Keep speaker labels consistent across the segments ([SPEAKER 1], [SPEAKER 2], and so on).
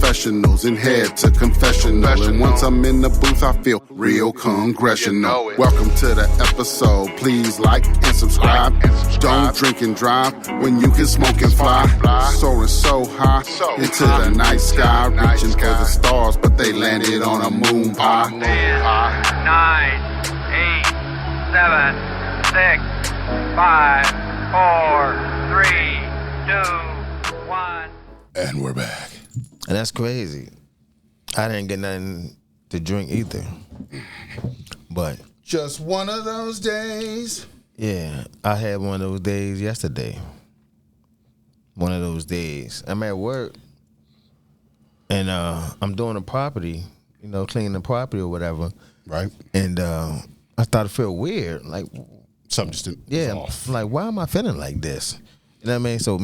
[SPEAKER 1] professionals and head to confessional. And once I'm in the booth, I feel real congressional. Welcome to the episode. Please like and subscribe. Don't drink and drive when you can smoke and fly. Soaring so high into the night sky, reaching for the stars, but they landed on a moon pie.
[SPEAKER 2] 10, 9, 8, 7, 6, 5, 4, 3, 2, 1.
[SPEAKER 1] And we're back.
[SPEAKER 3] And that's crazy. I didn't get nothing to drink either. But
[SPEAKER 1] Just one of those days.
[SPEAKER 3] yeah, I had one of those days yesterday. One of those days. I'm at work and I'm doing a property, cleaning the property or whatever.
[SPEAKER 1] Right.
[SPEAKER 3] And I started to feel weird. Like,
[SPEAKER 1] Something just didn't off.
[SPEAKER 3] like, why am I feeling like this? You know what I mean? So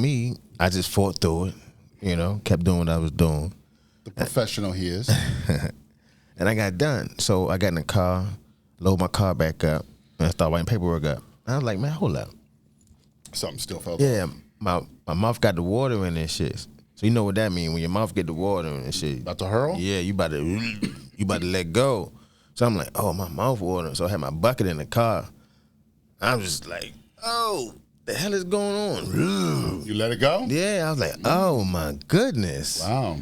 [SPEAKER 3] I just fought through it, kept doing what I was doing.
[SPEAKER 1] The professional he is.
[SPEAKER 3] And I got done. So I got in the car, load my car back up, and I started writing paperwork up. And I was like, man, hold up.
[SPEAKER 1] Something still felt
[SPEAKER 3] Yeah, my mouth got the water in and shit. So you know what that means when your mouth get the water in and shit.
[SPEAKER 1] about to hurl?
[SPEAKER 3] Yeah, you about to let go. So I'm like, oh, my mouth watering. So I had my bucket in the car. I'm just like, oh, the hell is going on?
[SPEAKER 1] You let it go?
[SPEAKER 3] Yeah, I was like, oh my goodness.
[SPEAKER 1] Wow.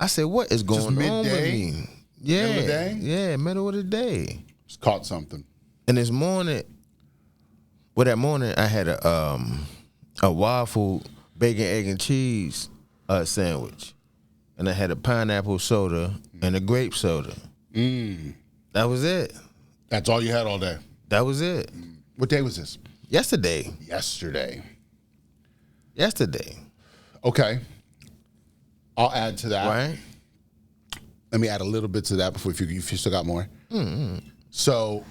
[SPEAKER 3] I said, what is going on with
[SPEAKER 1] midday?
[SPEAKER 3] me? Yeah,
[SPEAKER 1] Middle of the day?
[SPEAKER 3] Yeah, middle of the day.
[SPEAKER 1] Just caught something.
[SPEAKER 3] And this morning, that morning I had a waffle, bacon, egg, and cheese sandwich. And I had a pineapple soda and a grape soda. That was it.
[SPEAKER 1] That's all you had all day?
[SPEAKER 3] That was it.
[SPEAKER 1] What day was this?
[SPEAKER 3] Yesterday.
[SPEAKER 1] Okay. I'll add to that.
[SPEAKER 3] Right?
[SPEAKER 1] Let me add a little bit to that before if you still got more. So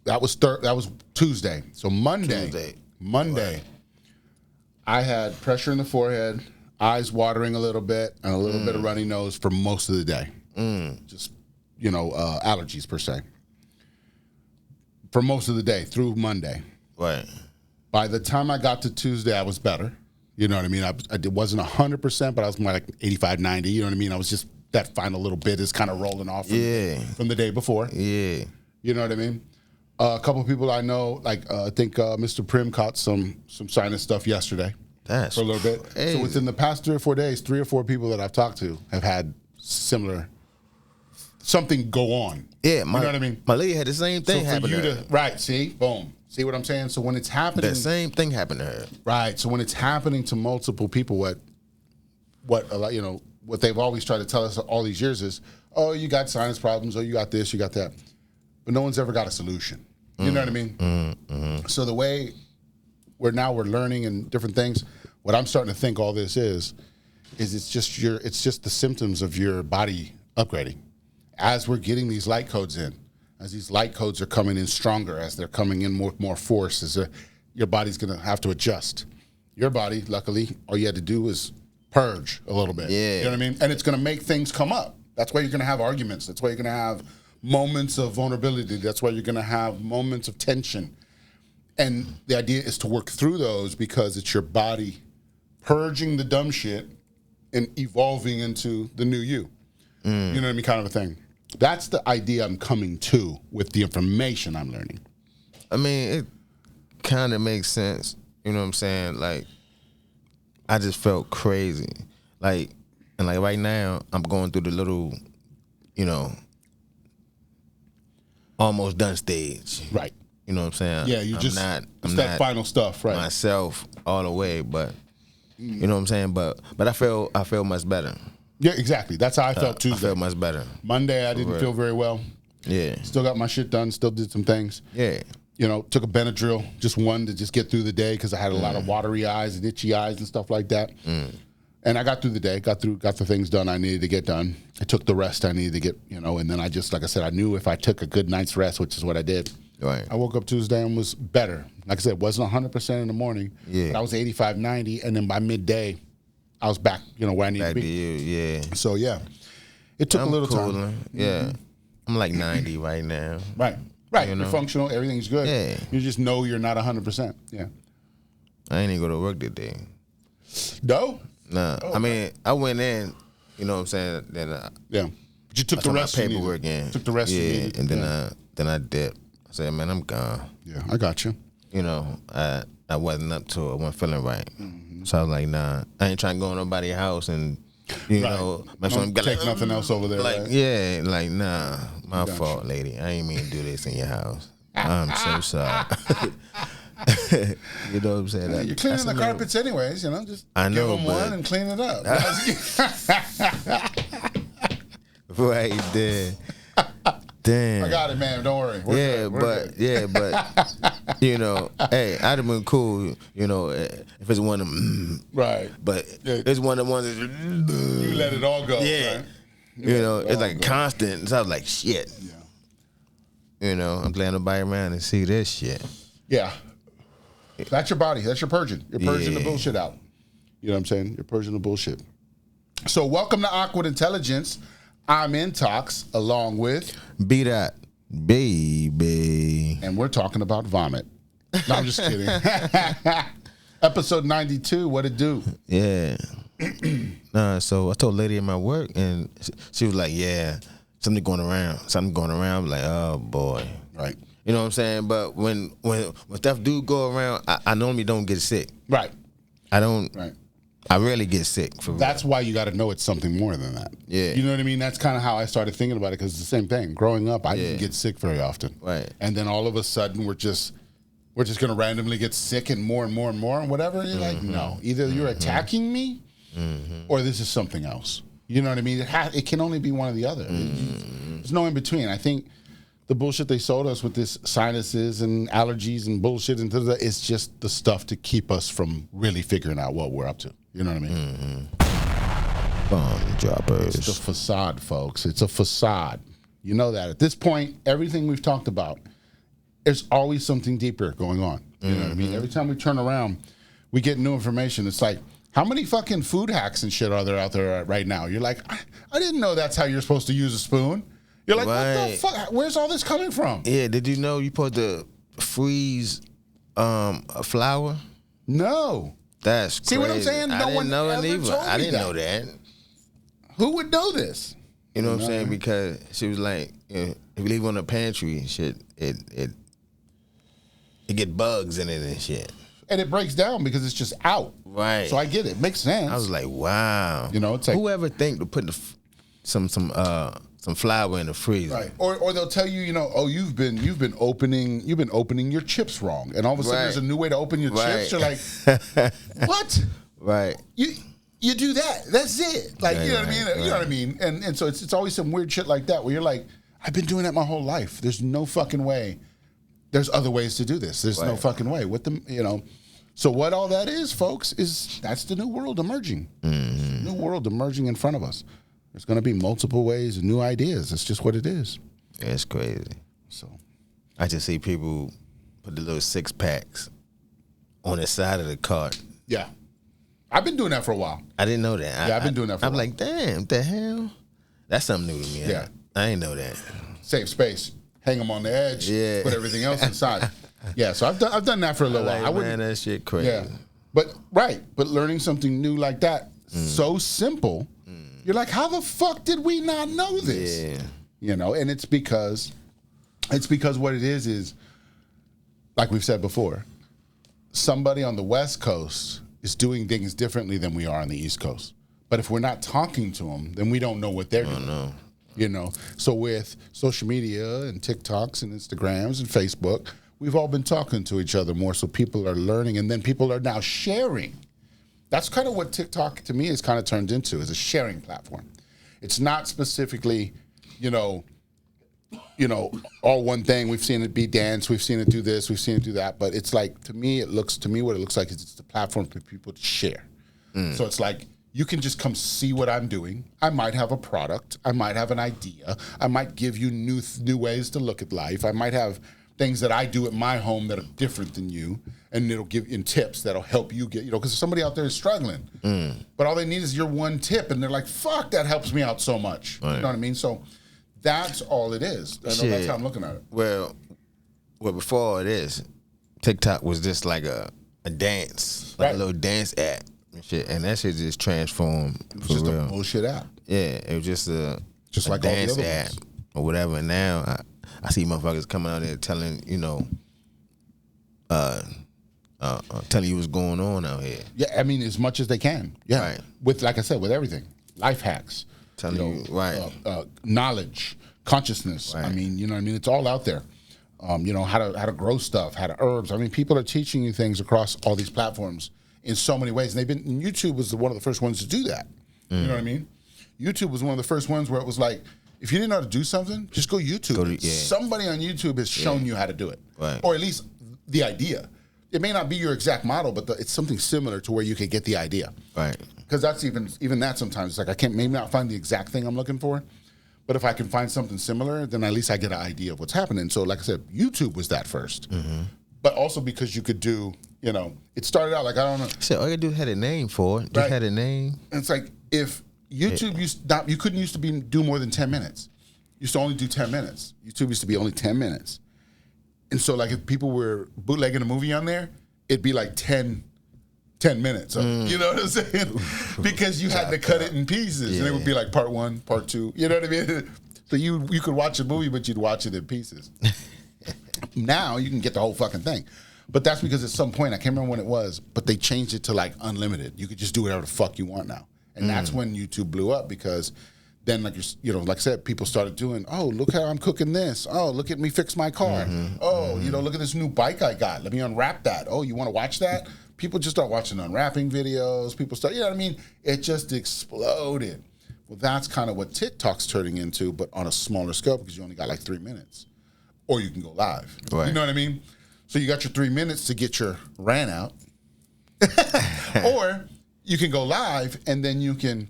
[SPEAKER 1] that was Tuesday. So Monday,
[SPEAKER 3] Right.
[SPEAKER 1] I had pressure in the forehead, eyes watering a little bit, and a little bit of runny nose for most of the day. Just allergies per se. For most of the day through Monday.
[SPEAKER 3] Right.
[SPEAKER 1] By the time I got to Tuesday, I was better. You know what I mean? It wasn't 100%, but I was more like 85, 90. You know what I mean? I was just, that final little bit is kind of rolling off from the day before.
[SPEAKER 3] Yeah.
[SPEAKER 1] You know what I mean? A couple of people I know, like I think Mr. Prim caught some sinus stuff yesterday.
[SPEAKER 3] That's
[SPEAKER 1] for a little bit.
[SPEAKER 3] crazy.
[SPEAKER 1] So within the past 3 or 4 days, 3 or 4 people that I've talked to have had similar, something go on.
[SPEAKER 3] Yeah,
[SPEAKER 1] you know what I mean?
[SPEAKER 3] My lady had the same thing happen to her.
[SPEAKER 1] Right, see? Boom. See what I'm saying? So when it's happening.
[SPEAKER 3] The same thing happened to her.
[SPEAKER 1] Right. So when it's happening to multiple people, what they've always tried to tell us all these years is, oh, you got sinus problems, oh, you got this, you got that. But no one's ever got a solution. You know what I mean? So the way we're learning and different things, what I'm starting to think all this is it's just the symptoms of your body upgrading. As we're getting these light codes in, as these light codes are coming in stronger, as they're coming in with more force, your body's going to have to adjust. Your body, luckily, all you had to do was purge a little bit.
[SPEAKER 3] Yeah.
[SPEAKER 1] You know what I mean? And it's going to make things come up. That's why you're going to have arguments. That's why you're going to have moments of vulnerability. That's why you're going to have moments of tension. And the idea is to work through those because it's your body purging the dumb shit and evolving into the new you. You know what I mean? Kind of a thing. That's the idea I'm coming to with the information I'm learning.
[SPEAKER 3] I mean, it kind of makes sense. You know what I'm saying? Like, I just felt crazy. Like right now, I'm going through the little, almost done stage.
[SPEAKER 1] Right.
[SPEAKER 3] You know what I'm saying?
[SPEAKER 1] Yeah, I'm that final stuff, right?
[SPEAKER 3] Myself all the way, but you know what I'm saying? But I feel much better.
[SPEAKER 1] Yeah, exactly. That's how I felt Tuesday.
[SPEAKER 3] I felt much better.
[SPEAKER 1] Monday, I didn't feel very well.
[SPEAKER 3] Yeah.
[SPEAKER 1] Still got my shit done. Still did some things.
[SPEAKER 3] Yeah.
[SPEAKER 1] Took a Benadryl, just one to just get through the day because I had a lot of watery eyes and itchy eyes and stuff like that. And I got through the day, got the things done I needed to get done. I took the rest I needed to get, and then I just, like I said, I knew if I took a good night's rest, which is what I did.
[SPEAKER 3] Right.
[SPEAKER 1] I woke up Tuesday and was better. Like I said, it wasn't 100% in the morning.
[SPEAKER 3] Yeah.
[SPEAKER 1] But I was 85, 90, and then by midday, I was back, where I needed to be.
[SPEAKER 3] To you, yeah.
[SPEAKER 1] So, yeah. It took a little time.
[SPEAKER 3] Yeah. I'm like 90 right now.
[SPEAKER 1] Right. You're functional. Everything's good.
[SPEAKER 3] Yeah.
[SPEAKER 1] You just know you're not 100%. Yeah.
[SPEAKER 3] I ain't even go to work today.
[SPEAKER 1] No?
[SPEAKER 3] Nah.
[SPEAKER 1] Oh,
[SPEAKER 3] I mean, I went in You know what I'm saying? Then
[SPEAKER 1] Yeah. But you took
[SPEAKER 3] I
[SPEAKER 1] the
[SPEAKER 3] took my
[SPEAKER 1] rest you
[SPEAKER 3] paperwork
[SPEAKER 1] needed.
[SPEAKER 3] in.
[SPEAKER 1] Took the rest you
[SPEAKER 3] Yeah,
[SPEAKER 1] needed.
[SPEAKER 3] and then I dipped. I said, man, I'm gone.
[SPEAKER 1] Yeah, I got you.
[SPEAKER 3] You know, I wasn't up to it. I wasn't feeling right. So I was like, nah, I ain't trying to go in nobody's house and, you know, make sure
[SPEAKER 1] Don't take nothing else over there,
[SPEAKER 3] like,
[SPEAKER 1] right?
[SPEAKER 3] yeah, like, nah, my fault, lady. I ain't mean to do this in your house. I'm so sorry. You know what I'm saying?
[SPEAKER 1] You're cleaning the carpets anyways, you know. Just
[SPEAKER 3] I know,
[SPEAKER 1] give them
[SPEAKER 3] but-
[SPEAKER 1] one and clean it up.
[SPEAKER 3] Right there. Damn.
[SPEAKER 1] I got it, man. Don't worry. We're good.
[SPEAKER 3] But you know, hey, I'd have been cool, you know, if it's one of them.
[SPEAKER 1] Right.
[SPEAKER 3] But
[SPEAKER 1] Yeah.
[SPEAKER 3] it's one of the ones that
[SPEAKER 1] You let it all go.
[SPEAKER 3] yeah.
[SPEAKER 1] Right?
[SPEAKER 3] You know,
[SPEAKER 1] let it
[SPEAKER 3] it's
[SPEAKER 1] all
[SPEAKER 3] like
[SPEAKER 1] go.
[SPEAKER 3] constant. So I was like, shit.
[SPEAKER 1] Yeah.
[SPEAKER 3] You know, I'm glad nobody around and see this shit.
[SPEAKER 1] Yeah. That's your body. That's your purging. You're purging the
[SPEAKER 3] Yeah.
[SPEAKER 1] bullshit out. You know what I'm saying? You're purging the bullshit. So welcome to Awkward Intelligence. I'm Intox, along with,
[SPEAKER 3] BDot, baby.
[SPEAKER 1] and we're talking about vomit. No, I'm just kidding. Episode 92, what it do?
[SPEAKER 3] Yeah. Nah, so I told a lady in my work, and she was like, yeah, something going around. I'm like, oh, boy.
[SPEAKER 1] Right.
[SPEAKER 3] You know what I'm saying? But when stuff do go around, I normally don't get sick.
[SPEAKER 1] Right.
[SPEAKER 3] I don't.
[SPEAKER 1] Right.
[SPEAKER 3] I rarely get sick. For real.
[SPEAKER 1] That's why you got to know it's something more than that.
[SPEAKER 3] Yeah.
[SPEAKER 1] You know what I mean? That's kind of how I started thinking about it, because it's the same thing. Growing up, I didn't get sick very often.
[SPEAKER 3] Right.
[SPEAKER 1] And then all of a sudden, we're just going to randomly get sick and more and more and more and whatever. You're like, no. Either you're attacking me or this is something else. You know what I mean? It can only be one or the other. There's no in between. I think the bullshit they sold us with this sinuses and allergies and bullshit and it's just the stuff to keep us from really figuring out what we're up to. You know what I mean?
[SPEAKER 3] Bomb droppers.
[SPEAKER 1] It's a facade, folks. It's a facade. You know that. At this point, everything we've talked about, there's always something deeper going on. You know what I mean? Every time we turn around, we get new information. It's like, how many fucking food hacks and shit are there out there right now? You're like, I didn't know that's how you're supposed to use a spoon. You're like, what the
[SPEAKER 3] Right.
[SPEAKER 1] fuck? Where's all this coming from?
[SPEAKER 3] Yeah, did you know you supposed to freeze a flour?
[SPEAKER 1] No.
[SPEAKER 3] That's crazy.
[SPEAKER 1] See what I'm saying?
[SPEAKER 3] I
[SPEAKER 1] No
[SPEAKER 3] didn't
[SPEAKER 1] one
[SPEAKER 3] know it
[SPEAKER 1] ever
[SPEAKER 3] either.
[SPEAKER 1] told
[SPEAKER 3] I
[SPEAKER 1] me
[SPEAKER 3] didn't
[SPEAKER 1] that.
[SPEAKER 3] know that.
[SPEAKER 1] Who would know this?
[SPEAKER 3] You know what I'm saying? Because she was like, if you leave it on the pantry, shit, it get bugs in it and shit.
[SPEAKER 1] And it breaks down because it's just out.
[SPEAKER 3] Right.
[SPEAKER 1] So I get it. Makes sense.
[SPEAKER 3] I was like, wow.
[SPEAKER 1] You know, it's like-
[SPEAKER 3] whoever think to put some flour in the freezer.
[SPEAKER 1] Right. Or they'll tell you, oh, you've been opening your chips wrong. And all of a sudden
[SPEAKER 3] Right.
[SPEAKER 1] there's a new way to open your
[SPEAKER 3] Right.
[SPEAKER 1] chips. You're like, what?
[SPEAKER 3] Right.
[SPEAKER 1] You do that. That's it. Like,
[SPEAKER 3] Right,
[SPEAKER 1] you know what I mean?
[SPEAKER 3] right,
[SPEAKER 1] You know what I mean? And so it's always some weird shit like that where you're like, I've been doing that my whole life. There's no fucking way. There's other ways to do this. There's no
[SPEAKER 3] Right.
[SPEAKER 1] fucking way. So what all that is, folks, is that's the new world emerging. New world emerging in front of us. There's going to be multiple ways and new ideas. It's just what it is.
[SPEAKER 3] It's crazy.
[SPEAKER 1] So
[SPEAKER 3] I just see people put the little 6-packs on the side of the cart.
[SPEAKER 1] yeah, I've been doing that for a while.
[SPEAKER 3] I didn't know that.
[SPEAKER 1] Yeah, I've been doing that for a
[SPEAKER 3] I'm
[SPEAKER 1] while.
[SPEAKER 3] like, damn, what the hell? That's something new to me.
[SPEAKER 1] Yeah.
[SPEAKER 3] I ain't know that.
[SPEAKER 1] Save space, hang them on the edge,
[SPEAKER 3] Yeah.
[SPEAKER 1] put everything else inside. Yeah, so I've done that for a little while.
[SPEAKER 3] Like, man, that shit crazy.
[SPEAKER 1] Yeah, but learning something new like that, so simple. You're like, how the fuck did we not know this?
[SPEAKER 3] Yeah.
[SPEAKER 1] And it's because what it is like we've said before, somebody on the West Coast is doing things differently than we are on the East Coast. But if we're not talking to them, then we don't know what they're doing. So with social media and TikToks and Instagrams and Facebook, we've all been talking to each other more, so people are learning, and then people are now sharing. That's kind of what TikTok, to me, is kind of turned into, is a sharing platform. It's not specifically, all one thing. We've seen it be dance, we've seen it do this, we've seen it do that, but it's like, what it looks like is it's a platform for people to share. So it's like, you can just come see what I'm doing. I might have a product. I might have an idea. I might give you new ways to look at life. I might have things that I do at my home that are different than you, and it'll give you tips that'll help you get, because somebody out there is struggling, but all they need is your one tip, and they're like, fuck, that helps me out so much.
[SPEAKER 3] Right.
[SPEAKER 1] You know what I mean? So that's all it is. I know that's how I'm looking at it.
[SPEAKER 3] Well, before it is, TikTok was just like a dance, like
[SPEAKER 1] Right.
[SPEAKER 3] a little dance app. and shit, and that shit just transformed
[SPEAKER 1] It was
[SPEAKER 3] for
[SPEAKER 1] just
[SPEAKER 3] real.
[SPEAKER 1] a bullshit app.
[SPEAKER 3] Yeah, it was just a
[SPEAKER 1] Like all the
[SPEAKER 3] dance
[SPEAKER 1] other
[SPEAKER 3] app
[SPEAKER 1] ones.
[SPEAKER 3] or whatever. And now I see motherfuckers coming out there telling telling you what's going on out here.
[SPEAKER 1] Yeah, I mean, as much as they can. Yeah,
[SPEAKER 3] Right.
[SPEAKER 1] with like I said, with everything, life hacks,
[SPEAKER 3] Telling you, right.
[SPEAKER 1] knowledge, consciousness.
[SPEAKER 3] Right.
[SPEAKER 1] I mean, you know what I mean. It's all out there. How to grow stuff, how to herbs. I mean, people are teaching you things across all these platforms in so many ways. And YouTube was one of the first ones to do that. You know what I mean? YouTube was one of the first ones where it was like, if you didn't know how to do something, just go YouTube. Somebody on YouTube has shown you how to do it,
[SPEAKER 3] Right.
[SPEAKER 1] or at least the idea. It may not be your exact model, but it's something similar to where you could get the idea.
[SPEAKER 3] Right.
[SPEAKER 1] Because that's even that sometimes. It's like I can't maybe not find the exact thing I'm looking for, but if I can find something similar, then at least I get an idea of what's happening. So like I said, YouTube was that first. But also because you could do, it started out like, I don't know.
[SPEAKER 3] So all you do had a name for it. Just
[SPEAKER 1] Right.
[SPEAKER 3] had a name.
[SPEAKER 1] And it's like if YouTube you couldn't used to do more than 10 minutes. You used to only do 10 minutes. YouTube used to be only 10 minutes. And so like if people were bootlegging a movie on there, it'd be like 10 minutes. You know what I'm saying? Because you had to cut it in pieces. And it would be like part 1, part 2. You know what I mean? So you could watch a movie, but you'd watch it in pieces. Now you can get the whole fucking thing. But that's because at some point, I can't remember when it was, but they changed it to like unlimited. You could just do whatever the fuck you want now. And that's when YouTube blew up because then like I said, people started doing, oh, look how I'm cooking this. Oh, look at me fix my car. Look at this new bike I got. Let me unwrap that. Oh, you want to watch that? People just start watching unwrapping videos. People start, you know what I mean? It just exploded. Well, that's kind of what TikTok's turning into, but on a smaller scale because you only got like 3 minutes. Or you can go live.
[SPEAKER 3] Right.
[SPEAKER 1] You know what I mean? So you got your 3 minutes to get your rant out. Or you can go live and then you can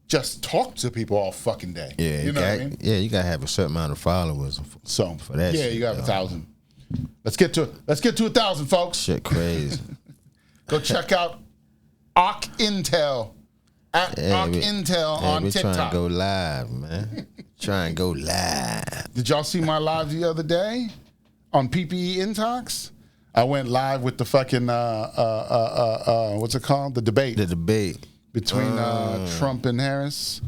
[SPEAKER 1] just talk to people all fucking day.
[SPEAKER 3] Yeah,
[SPEAKER 1] you know what I mean?
[SPEAKER 3] Yeah, you gotta have a certain amount of followers for that.
[SPEAKER 1] Yeah,
[SPEAKER 3] shit,
[SPEAKER 1] you got 1,000. Let's get to 1,000, folks.
[SPEAKER 3] Shit crazy.
[SPEAKER 1] Go check out AwkwardIntel at AwkwardIntel on
[SPEAKER 3] we
[SPEAKER 1] TikTok.
[SPEAKER 3] trying to go live, man. Trying to go live.
[SPEAKER 1] Did y'all see my live the other day on ppeintox? I went live with the fucking what's it called? The debate.
[SPEAKER 3] The debate
[SPEAKER 1] Between Trump and Harris.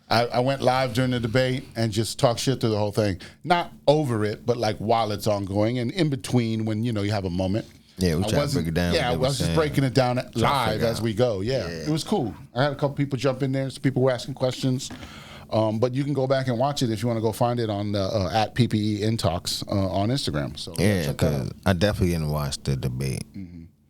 [SPEAKER 1] I went live during the debate and just talked shit through the whole thing. Not over it, but like while it's ongoing and in between when you have a moment.
[SPEAKER 3] Yeah, we try to break it down.
[SPEAKER 1] Yeah, I was just breaking it down live as we go. Yeah,
[SPEAKER 3] Yeah.
[SPEAKER 1] it was cool. I had a couple people jump in there. Some people were asking questions. But you can go back and watch it if you want to go find it on at ppeintox on Instagram. So
[SPEAKER 3] Yeah,
[SPEAKER 1] check that out.
[SPEAKER 3] because I definitely didn't watch the debate.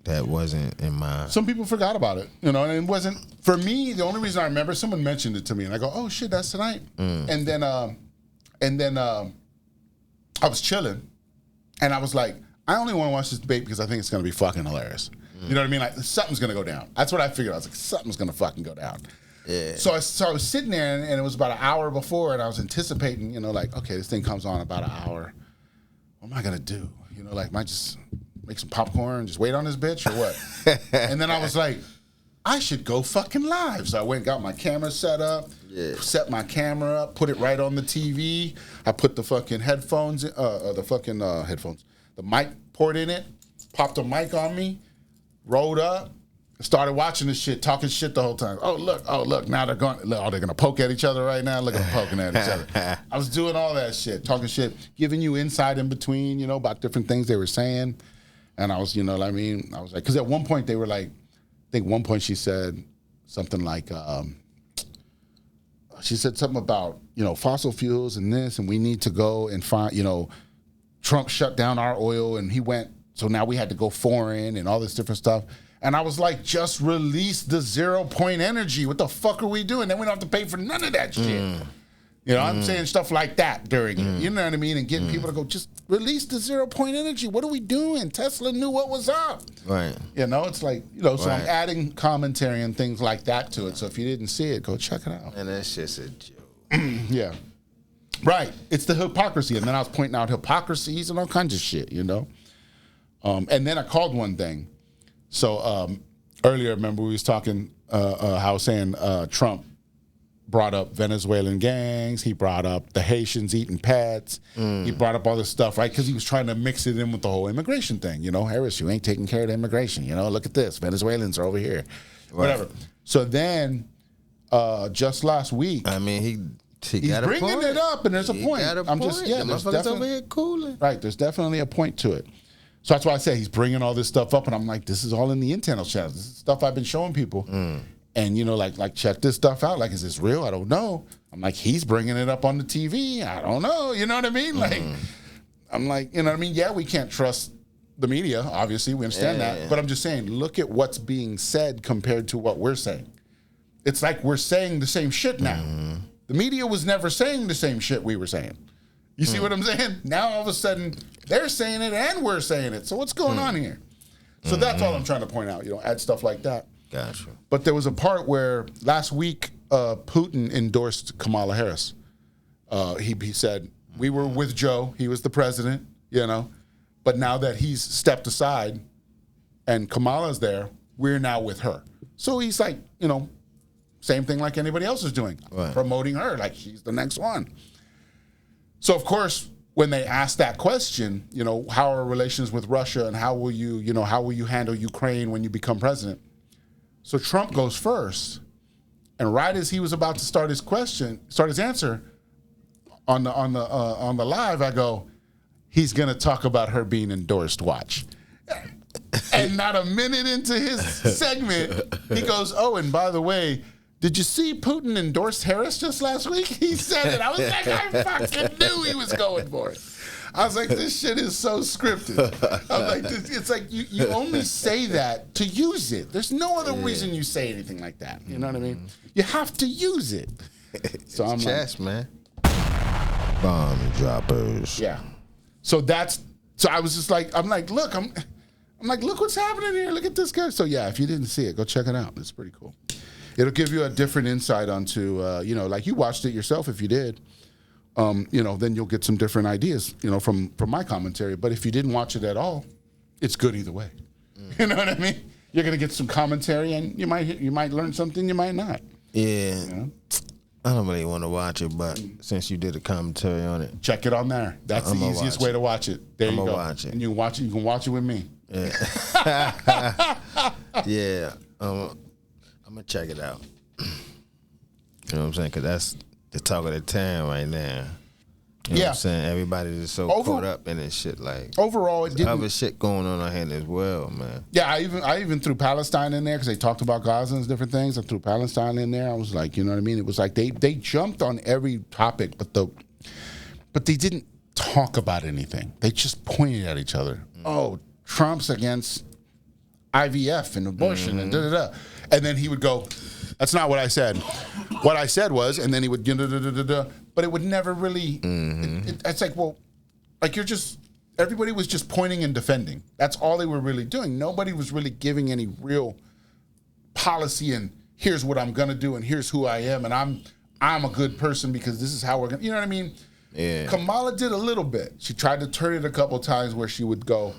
[SPEAKER 3] That wasn't in my.
[SPEAKER 1] Some people forgot about it, and it wasn't for me. The only reason I remember, someone mentioned it to me, and I go, "Oh shit, that's tonight." And then I was chilling, and I was like, "I only want to watch this debate because I think it's going to be fucking hilarious." You know what I mean? Like something's going to go down. That's what I figured. I was like, something's going to fucking go down.
[SPEAKER 3] Yeah.
[SPEAKER 1] So I was sitting there, and it was about an hour before, and I was anticipating, like, okay, this thing comes on about an hour. What am I gonna do? Might just make some popcorn, just wait on this bitch, or what? And then I was like, I should go fucking live. So I went and got my camera set up, set my camera up, put it right on the TV. I put the fucking headphones, the mic port in it, popped a mic on me, rolled up. Started watching this shit, talking shit the whole time. Oh look! Now they're gonna poke at each other right now. Look at them poking at each other. I was doing all that shit, talking shit, giving you insight in between, about different things they were saying. And I was, I was like, because at one point they were like, I think one point she said something like, she said something about, fossil fuels and this, and we need to go and find, Trump shut down our oil and he went, so now we had to go foreign and all this different stuff. And I was like, just release the 0 point energy. What the fuck are we doing? Then we don't have to pay for none of that shit. I'm saying stuff like that during it. You know what I mean? And getting people to go, just release the 0 point energy. What are we doing? Tesla knew what was up.
[SPEAKER 3] Right.
[SPEAKER 1] It's like, so I'm adding commentary and things like that to it. So if you didn't see it, go check it out.
[SPEAKER 3] And that's just a joke.
[SPEAKER 1] Yeah. Right. It's the hypocrisy. And then I was pointing out hypocrisies and all kinds of shit, And then I called one thing. So earlier, remember we was talking how I was saying Trump brought up Venezuelan gangs. He brought up the Haitians eating pets. He brought up all this stuff, right? Because he was trying to mix it in with the whole immigration thing. Harris, you ain't taking care of the immigration. Look at this. Venezuelans are over here. whatever. So then, just last week,
[SPEAKER 3] I mean, he's
[SPEAKER 1] got bringing it up, and there's a point.
[SPEAKER 3] I'm just
[SPEAKER 1] there's definitely
[SPEAKER 3] over here cooling.
[SPEAKER 1] Right. There's definitely a point to it. So that's why I say he's bringing all this stuff up, and I'm like, this is all in the internal channels. This is stuff I've been showing people, and like check this stuff out. Like, is this real? I don't know. I'm like, he's bringing it up on the TV. I don't know. You know what I mean? Like, I'm like, you know what I mean? Yeah, we can't trust the media. Obviously, we understand that. But I'm just saying, look at what's being said compared to what we're saying. It's like we're saying the same shit now. The media was never saying the same shit we were saying. You see what I'm saying? Now all of a sudden they're saying it and we're saying it. So what's going on here? So that's all I'm trying to point out. Add stuff like that.
[SPEAKER 3] Gotcha.
[SPEAKER 1] But there was a part where last week Putin endorsed Kamala Harris. He said, we were with Joe. He was the president, But now that he's stepped aside and Kamala's there, we're now with her. So he's like, same thing like anybody else is doing, promoting her like she's the next one. So, of course, when they asked that question, how are relations with Russia and how will you handle Ukraine when you become president? So Trump goes first, and right as he was about to start his answer on the live, I go, he's going to talk about her being endorsed. Watch. And not a minute into his segment, he goes, oh, and by the way, did you see Putin endorsed Harris just last week? He said it. I was like, I fucking knew he was going for it. I was like, this shit is so scripted. I'm like, it's like you only say that to use it. There's no other reason you say anything like that. You know what I mean? You have to use it. So I'm
[SPEAKER 3] chest, man. Bomb droppers.
[SPEAKER 1] Yeah. So I was just like, I'm like, look what's happening here. Look at this guy. So yeah, if you didn't see it, go check it out. It's pretty cool. It'll give you a different insight onto, like you watched it yourself if you did, then you'll get some different ideas, from my commentary. But if you didn't watch it at all, it's good either way. You know what I mean? You're going to get some commentary and you might learn something, you might not.
[SPEAKER 3] Yeah. I don't really want to watch it, but since you did a commentary on it.
[SPEAKER 1] Check it on there. That's the easiest way to watch it. There you go.
[SPEAKER 3] Watch it.
[SPEAKER 1] And you can watch it with me.
[SPEAKER 3] Yeah. Yeah. I'm going to check it out. You know what I'm saying? Because that's the talk of the town right now. You know what I'm saying? Everybody's just so caught up in this shit. Like,
[SPEAKER 1] overall, it didn't.
[SPEAKER 3] Other shit going on here as well, man.
[SPEAKER 1] Yeah, I even threw Palestine in there because they talked about Gaza and different things. I threw Palestine in there. I was like, you know what I mean? It was like they jumped on every topic, but they didn't talk about anything. They just pointed at each other. Oh, Trump's against IVF and abortion and da-da-da. And then he would go, that's not what I said. What I said was, and then he would, but it would never really, it's like, well, like everybody was just pointing and defending. That's all they were really doing. Nobody was really giving any real policy and here's what I'm going to do and here's who I am and I'm a good person because this is how we're going to, you know what I mean?
[SPEAKER 3] Yeah.
[SPEAKER 1] Kamala did a little bit. She tried to turn it a couple times where she would go,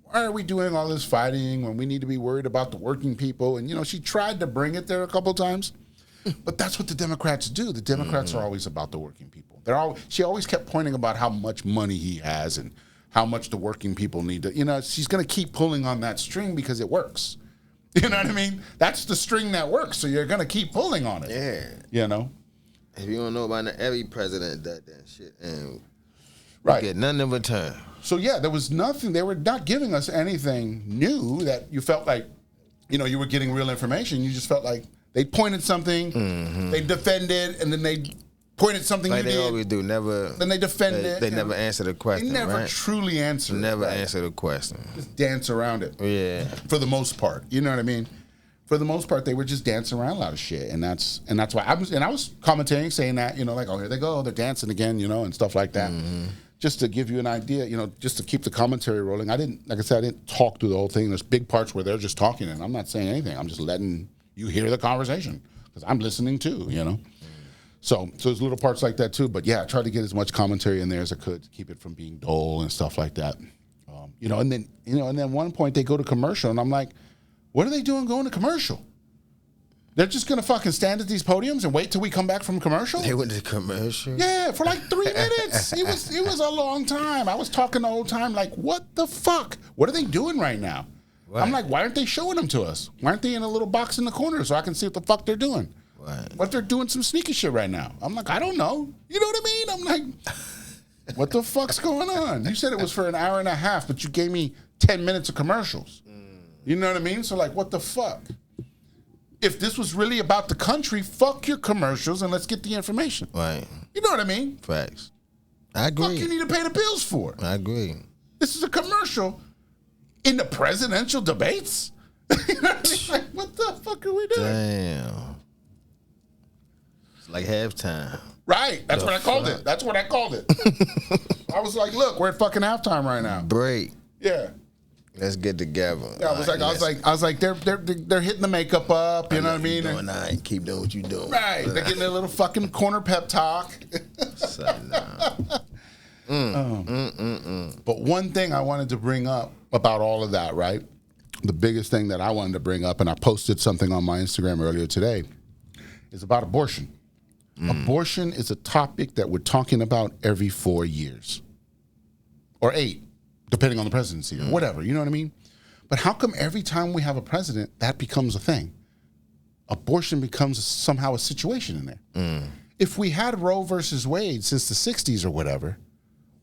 [SPEAKER 1] why are we doing all this fighting when we need to be worried about the working people? And, she tried to bring it there a couple times. But that's what the Democrats do. The Democrats are always about the working people. She always kept pointing about how much money he has and how much the working people need to, she's going to keep pulling on that string because it works. You know what I mean? That's the string that works. So you're going to keep pulling on it.
[SPEAKER 3] Yeah. If you don't know about it, every president does that shit. And
[SPEAKER 1] right.
[SPEAKER 3] Get nothing in return.
[SPEAKER 1] So, yeah, there was nothing. They were not giving us anything new that you felt like, you were getting real information. You just felt like they pointed something, they defended, and then they pointed something
[SPEAKER 3] like
[SPEAKER 1] you
[SPEAKER 3] they
[SPEAKER 1] did.
[SPEAKER 3] always do. Never.
[SPEAKER 1] Then they defended.
[SPEAKER 3] They never answer the question.
[SPEAKER 1] They never truly answer.
[SPEAKER 3] Never answer the question.
[SPEAKER 1] Just dance around it.
[SPEAKER 3] Yeah.
[SPEAKER 1] For the most part, you know what I mean. For the most part, they were just dancing around a lot of shit, and that's why I was commentating, saying that, like, oh, here they go, they're dancing again, and stuff like that. Just to give you an idea, just to keep the commentary rolling. I didn't talk through the whole thing. There's big parts where they're just talking, and I'm not saying anything. I'm just letting you hear the conversation because I'm listening too, So there's little parts like that too. But yeah, I tried to get as much commentary in there as I could to keep it from being dull and stuff like that. And then one point they go to commercial, and I'm like, what are they doing going to commercial? They're just going to fucking stand at these podiums and wait till we come back from commercial?
[SPEAKER 3] They went to commercial?
[SPEAKER 1] Yeah, for like 3 minutes. It was a long time. I was talking the whole time like, what the fuck? What are they doing right now?
[SPEAKER 3] Right.
[SPEAKER 1] I'm like, why aren't they showing them to us? Why aren't they in a little box in the corner so I can see what the fuck they're doing?
[SPEAKER 3] Right.
[SPEAKER 1] What they're doing some sneaky shit right now. I'm like, I don't know. You know what I mean? I'm like, what the fuck's going on? You said it was for an hour and a half, but you gave me 10 minutes of commercials. You know what I mean? So like, what the fuck? If this was really about the country, fuck your commercials and let's get the information.
[SPEAKER 3] Right.
[SPEAKER 1] You know what I mean?
[SPEAKER 3] Facts. I agree.
[SPEAKER 1] Fuck you need to pay the bills for?
[SPEAKER 3] I agree.
[SPEAKER 1] This is a commercial in the presidential debates? You know what I mean? Like, what the fuck are we doing?
[SPEAKER 3] Damn. It's like halftime.
[SPEAKER 1] Right. That's what I called it. That's what I called it. I was like, look, we're at fucking halftime right now.
[SPEAKER 3] Break.
[SPEAKER 1] Yeah.
[SPEAKER 3] Let's get together.
[SPEAKER 1] Yeah, I was like, they're hitting the makeup up. You know what I mean?
[SPEAKER 3] Doing that. Keep doing what you doing.
[SPEAKER 1] Right. They're getting a little fucking corner pep talk. But one thing I wanted to bring up about all of that, right? The biggest thing that I wanted to bring up, and I posted something on my Instagram earlier today, is about abortion. Abortion is a topic that we're talking about every 4 years. Or 8. Depending on the presidency or whatever, you know what I mean? But how come every time we have a president, that becomes a thing? Abortion becomes somehow a situation in there. If we had Roe versus Wade since the 60s or whatever,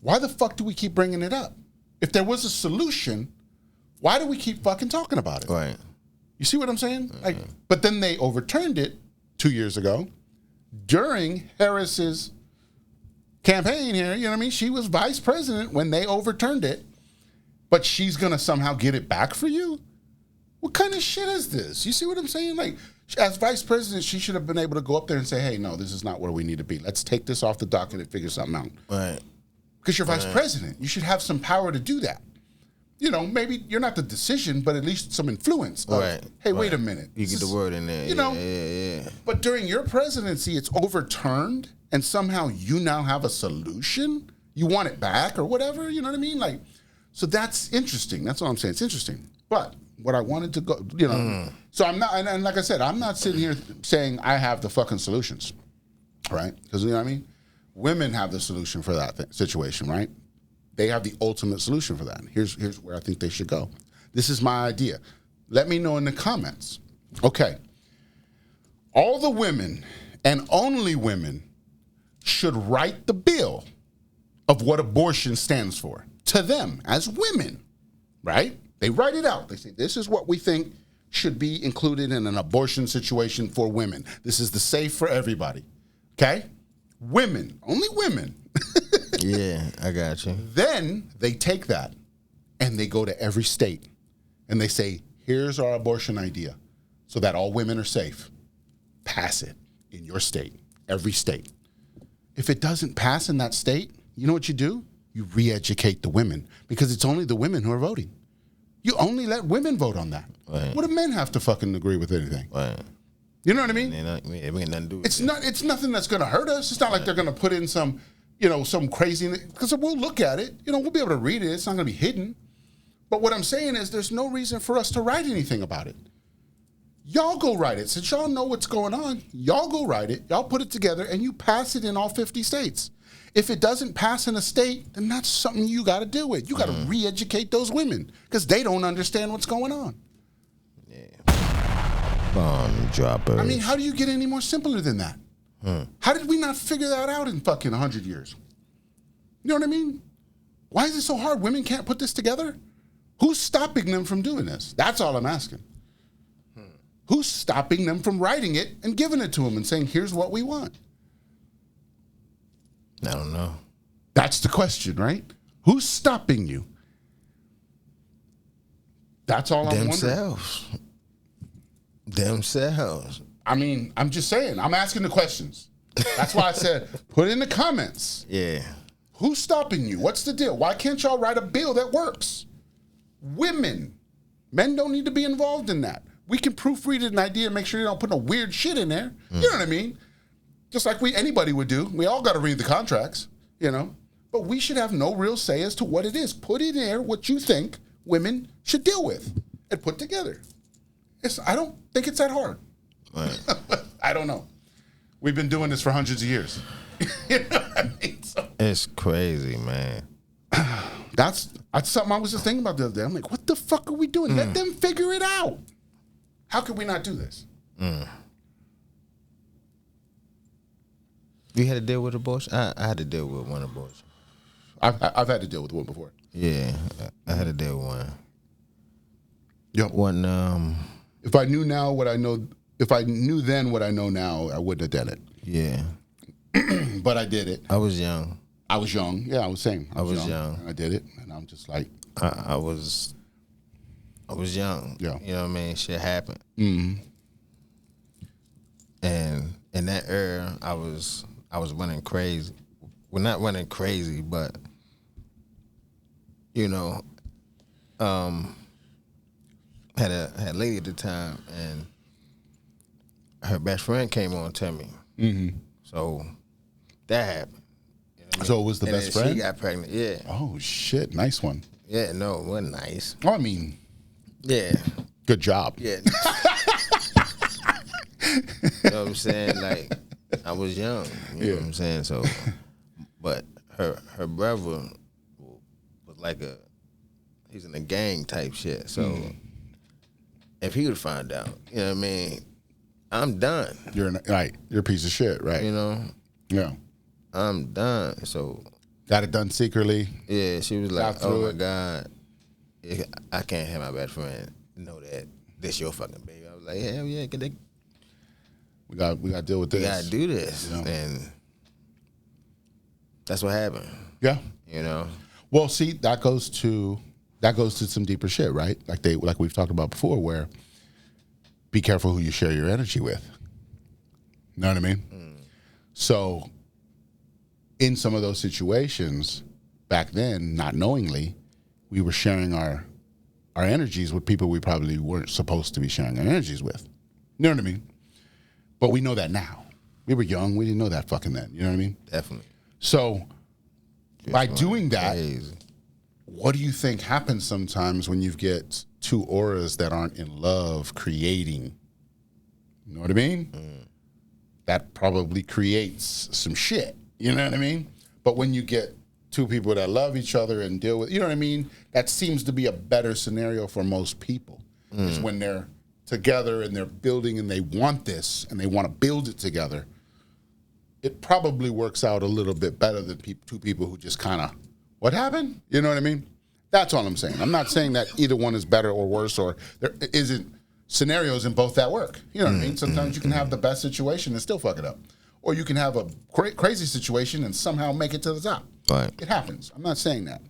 [SPEAKER 1] why the fuck do we keep bringing it up? If there was a solution, why do we keep fucking talking about it?
[SPEAKER 3] Right.
[SPEAKER 1] You see what I'm saying? Like, but then they overturned it 2 years ago during Harris's campaign here. You know what I mean? She was vice president when they overturned it. But she's going to somehow get it back for you? What kind of shit is this? You see what I'm saying? Like, as vice president, she should have been able to go up there and say, hey, no, this is not where we need to be. Let's take this off the docket and figure something out.
[SPEAKER 3] Right.
[SPEAKER 1] Because you're vice president. You should have some power to do that. You know, maybe you're not the decision, but at least some influence. Of,
[SPEAKER 3] Right.
[SPEAKER 1] Hey, wait a minute.
[SPEAKER 3] You get the word in there.
[SPEAKER 1] You know?
[SPEAKER 3] Yeah.
[SPEAKER 1] But during your presidency, it's overturned, and somehow you now have a solution? You want it back or whatever? You know what I mean? Like, so that's interesting. That's all I'm saying. It's interesting. But what I wanted to go, you know, so I'm not, and like I said, I'm not sitting here saying I have the fucking solutions, right? Because, you know what I mean? Women have the solution for that situation, right? They have the ultimate solution for that. Here's where I think they should go. This is my idea. Let me know in the comments. Okay. All the women and only women should write the bill of what abortion stands for to them as women, right? They write it out. They say, this is what we think should be included in an abortion situation for women. This is the safe for everybody, okay? Women, only women.
[SPEAKER 3] Yeah, I got you.
[SPEAKER 1] Then they take that and they go to every state and they say, here's our abortion idea so that all women are safe. Pass it in your state, every state. If it doesn't pass in that state, you know what you do? You re-educate the women because it's only the women who are voting. You only let women vote on that.
[SPEAKER 3] Right.
[SPEAKER 1] What do men have to fucking agree with anything?
[SPEAKER 3] Right.
[SPEAKER 1] You know what I mean?
[SPEAKER 3] It ain't nothing to do with
[SPEAKER 1] It's not. It's nothing that's going to hurt us. It's not like they're going to put in some, you know, some crazy. Because we'll look at it. You know, we'll be able to read it. It's not going to be hidden. But what I'm saying is, there's no reason for us to write anything about it. Y'all go write it. Since y'all know what's going on, y'all go write it. Y'all put it together and you pass it in all 50 states. If it doesn't pass in a state, then that's something you got to deal with. You got to re-educate those women because they don't understand what's going on.
[SPEAKER 3] bomb droppers.
[SPEAKER 1] I mean, how do you get any more simpler than that? How did we not figure that out in fucking 100 years? You know what I mean? Why is it so hard? Women can't put this together? Who's stopping them from doing this? That's all I'm asking. Who's stopping them from writing it and giving it to them and saying, here's what we want?
[SPEAKER 3] I don't know.
[SPEAKER 1] That's the question, right? Who's stopping you? That's all I'm wondering.
[SPEAKER 3] Themselves.
[SPEAKER 1] I mean, I'm just saying. I'm asking the questions. That's why I said, put it in the comments.
[SPEAKER 3] Yeah.
[SPEAKER 1] Who's stopping you? What's the deal? Why can't y'all write a bill that works? Women. Men don't need to be involved in that. We can proofread an idea and make sure you don't put no weird shit in there. You know what I mean? Just like anybody would do. We all got to read the contracts, you know? But we should have no real say as to what it is. Put in there what you think women should deal with and put together. I don't think it's that hard.
[SPEAKER 3] Right.
[SPEAKER 1] I don't know. We've been doing this for hundreds of years. You know what I mean?
[SPEAKER 3] It's crazy, man.
[SPEAKER 1] That's something I was just thinking about the other day. I'm like, what the fuck are we doing? Let them figure it out. How could we not do this?
[SPEAKER 3] You had to deal with abortion? I had to deal with one abortion.
[SPEAKER 1] I've had to deal with one before.
[SPEAKER 3] Yeah, I had to deal with one.
[SPEAKER 1] Yep.
[SPEAKER 3] One.
[SPEAKER 1] If I knew now what I know, if I knew then what I know now, I wouldn't have done it.
[SPEAKER 3] Yeah.
[SPEAKER 1] But I did it.
[SPEAKER 3] I was young.
[SPEAKER 1] I was young. Yeah, I was saying.
[SPEAKER 3] I was young.
[SPEAKER 1] And I did it, and I'm just like.
[SPEAKER 3] I was young.
[SPEAKER 1] Yeah.
[SPEAKER 3] You know what I mean? Shit happened.
[SPEAKER 1] Mm-hmm.
[SPEAKER 3] And in that era, I was running crazy. Well, not running crazy, but you know, had a lady at the time, and her best friend came on to me.
[SPEAKER 1] Mm-hmm.
[SPEAKER 3] So that happened. You know what I mean?
[SPEAKER 1] So it was the best friend?
[SPEAKER 3] She got pregnant. Yeah.
[SPEAKER 1] Oh shit! Nice one.
[SPEAKER 3] Yeah. No, it wasn't nice.
[SPEAKER 1] I mean,
[SPEAKER 3] Yeah.
[SPEAKER 1] good job.
[SPEAKER 3] Yeah. You know what I'm saying? Like, I was young. You know what I'm saying? So, but her brother was like he's in a gang type shit. So, if he would find out, you know what I mean? I'm done.
[SPEAKER 1] You're a piece of shit, right?
[SPEAKER 3] You know?
[SPEAKER 1] Yeah.
[SPEAKER 3] I'm done. So,
[SPEAKER 1] Got it done secretly.
[SPEAKER 3] yeah, she was like,
[SPEAKER 1] Got through
[SPEAKER 3] oh my
[SPEAKER 1] it.
[SPEAKER 3] God, I can't have my best friend know that this your fucking baby. I was like, hell yeah, get that.
[SPEAKER 1] We got to deal with this.
[SPEAKER 3] We gotta do this,
[SPEAKER 1] You know?
[SPEAKER 3] and that's what happened.
[SPEAKER 1] Yeah.
[SPEAKER 3] You know,
[SPEAKER 1] Well, see, that goes to some deeper shit, right? Like we've talked about before, where be careful who you share your energy with. You know what I mean? So, in some of those situations back then, not knowingly, we were sharing our energies with people we probably weren't supposed to be sharing our energies with. You know what I mean? But we know that now. We were young. We didn't know that fucking then. You know what I mean?
[SPEAKER 3] definitely.
[SPEAKER 1] So, by doing that,
[SPEAKER 3] Crazy.
[SPEAKER 1] what do you think happens sometimes when you get two auras that aren't in love creating? You know what I mean? That probably creates some shit. You know what I mean? But when you get two people that love each other and deal with, you know what I mean? That seems to be a better scenario for most people. Is when they're together and they're building and they want this and they want to build it together. It probably works out a little bit better than two people who just kind of, what happened? You know what I mean? That's all I'm saying. I'm not saying that either one is better or worse, or there isn't scenarios in both that work. You know what I mean? Sometimes you can have the best situation and still fuck it up. Or you can have a crazy situation and somehow make it to the top.
[SPEAKER 3] Right.
[SPEAKER 1] It happens. I'm not saying that.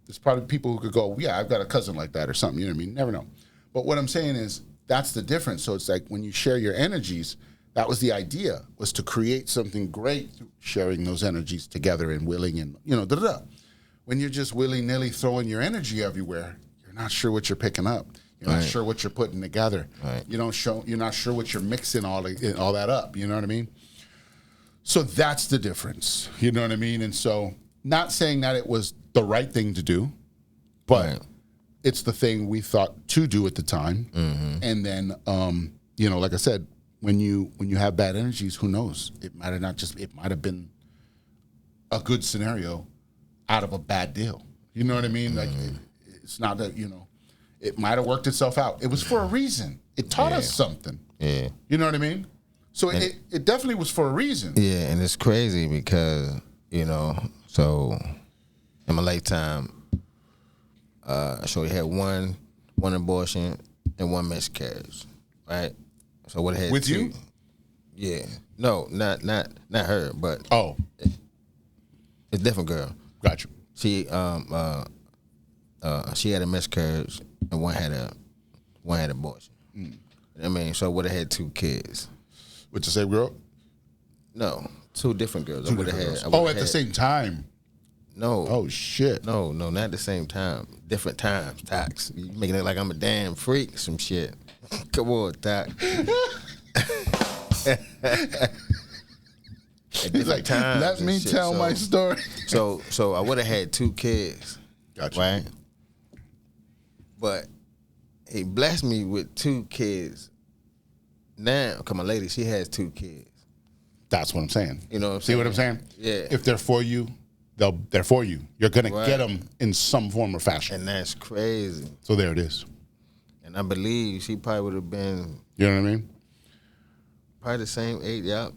[SPEAKER 1] There's probably people who could go, yeah, I've got a cousin like that or something. You know what I mean? Never know. But what I'm saying is that's the difference. So it's like when you share your energies, that was the idea, was to create something great through sharing those energies together and willing and, you know, da-da-da. When you're just willy-nilly throwing your energy everywhere, you're not sure what you're picking up. You're not sure what you're putting together.
[SPEAKER 3] Right.
[SPEAKER 1] You're not sure what you're mixing all that up. You know what I mean? So that's the difference. You know what I mean? And so not saying that it was the right thing to do, but
[SPEAKER 3] Right.
[SPEAKER 1] it's the thing we thought to do at the time. And then, you know, like I said, when you have bad energies, who knows? It might have been a good scenario out of a bad deal. You know what I mean? Like it's not that, you know, it might have worked itself out. It was for a reason. It taught us something.
[SPEAKER 3] Yeah.
[SPEAKER 1] You know what I mean? So it definitely was for a reason.
[SPEAKER 3] Yeah, and it's crazy because, you know, so in my lifetime, Shorty had one abortion and one miscarriage, right? So what had
[SPEAKER 1] With
[SPEAKER 3] two,
[SPEAKER 1] you?
[SPEAKER 3] Yeah. No, not her, but
[SPEAKER 1] Oh,
[SPEAKER 3] it's a different girl.
[SPEAKER 1] got you.
[SPEAKER 3] She had a miscarriage and one had abortion. I mean, so would have had two kids.
[SPEAKER 1] With the same girl?
[SPEAKER 3] No, two different girls.
[SPEAKER 1] Two different girls. Oh, at the same time.
[SPEAKER 3] No.
[SPEAKER 1] Oh shit.
[SPEAKER 3] No, not at the same time. Different times, Tox. You making it like I'm a damn freak, some shit. Come on, Tox.
[SPEAKER 1] He's like, let me tell my story.
[SPEAKER 3] So I would have had two kids.
[SPEAKER 1] Gotcha.
[SPEAKER 3] Right? But he blessed me with two kids. Now, because my lady, she has two kids.
[SPEAKER 1] That's what I'm saying.
[SPEAKER 3] You know what I'm
[SPEAKER 1] See
[SPEAKER 3] saying?
[SPEAKER 1] what I'm saying?
[SPEAKER 3] Yeah.
[SPEAKER 1] If they're for you, they're for you. You're gonna get them in some form or fashion.
[SPEAKER 3] And that's crazy.
[SPEAKER 1] So there it is.
[SPEAKER 3] And I believe she probably would have been.
[SPEAKER 1] You know what I mean?
[SPEAKER 3] Probably the same age. Yep.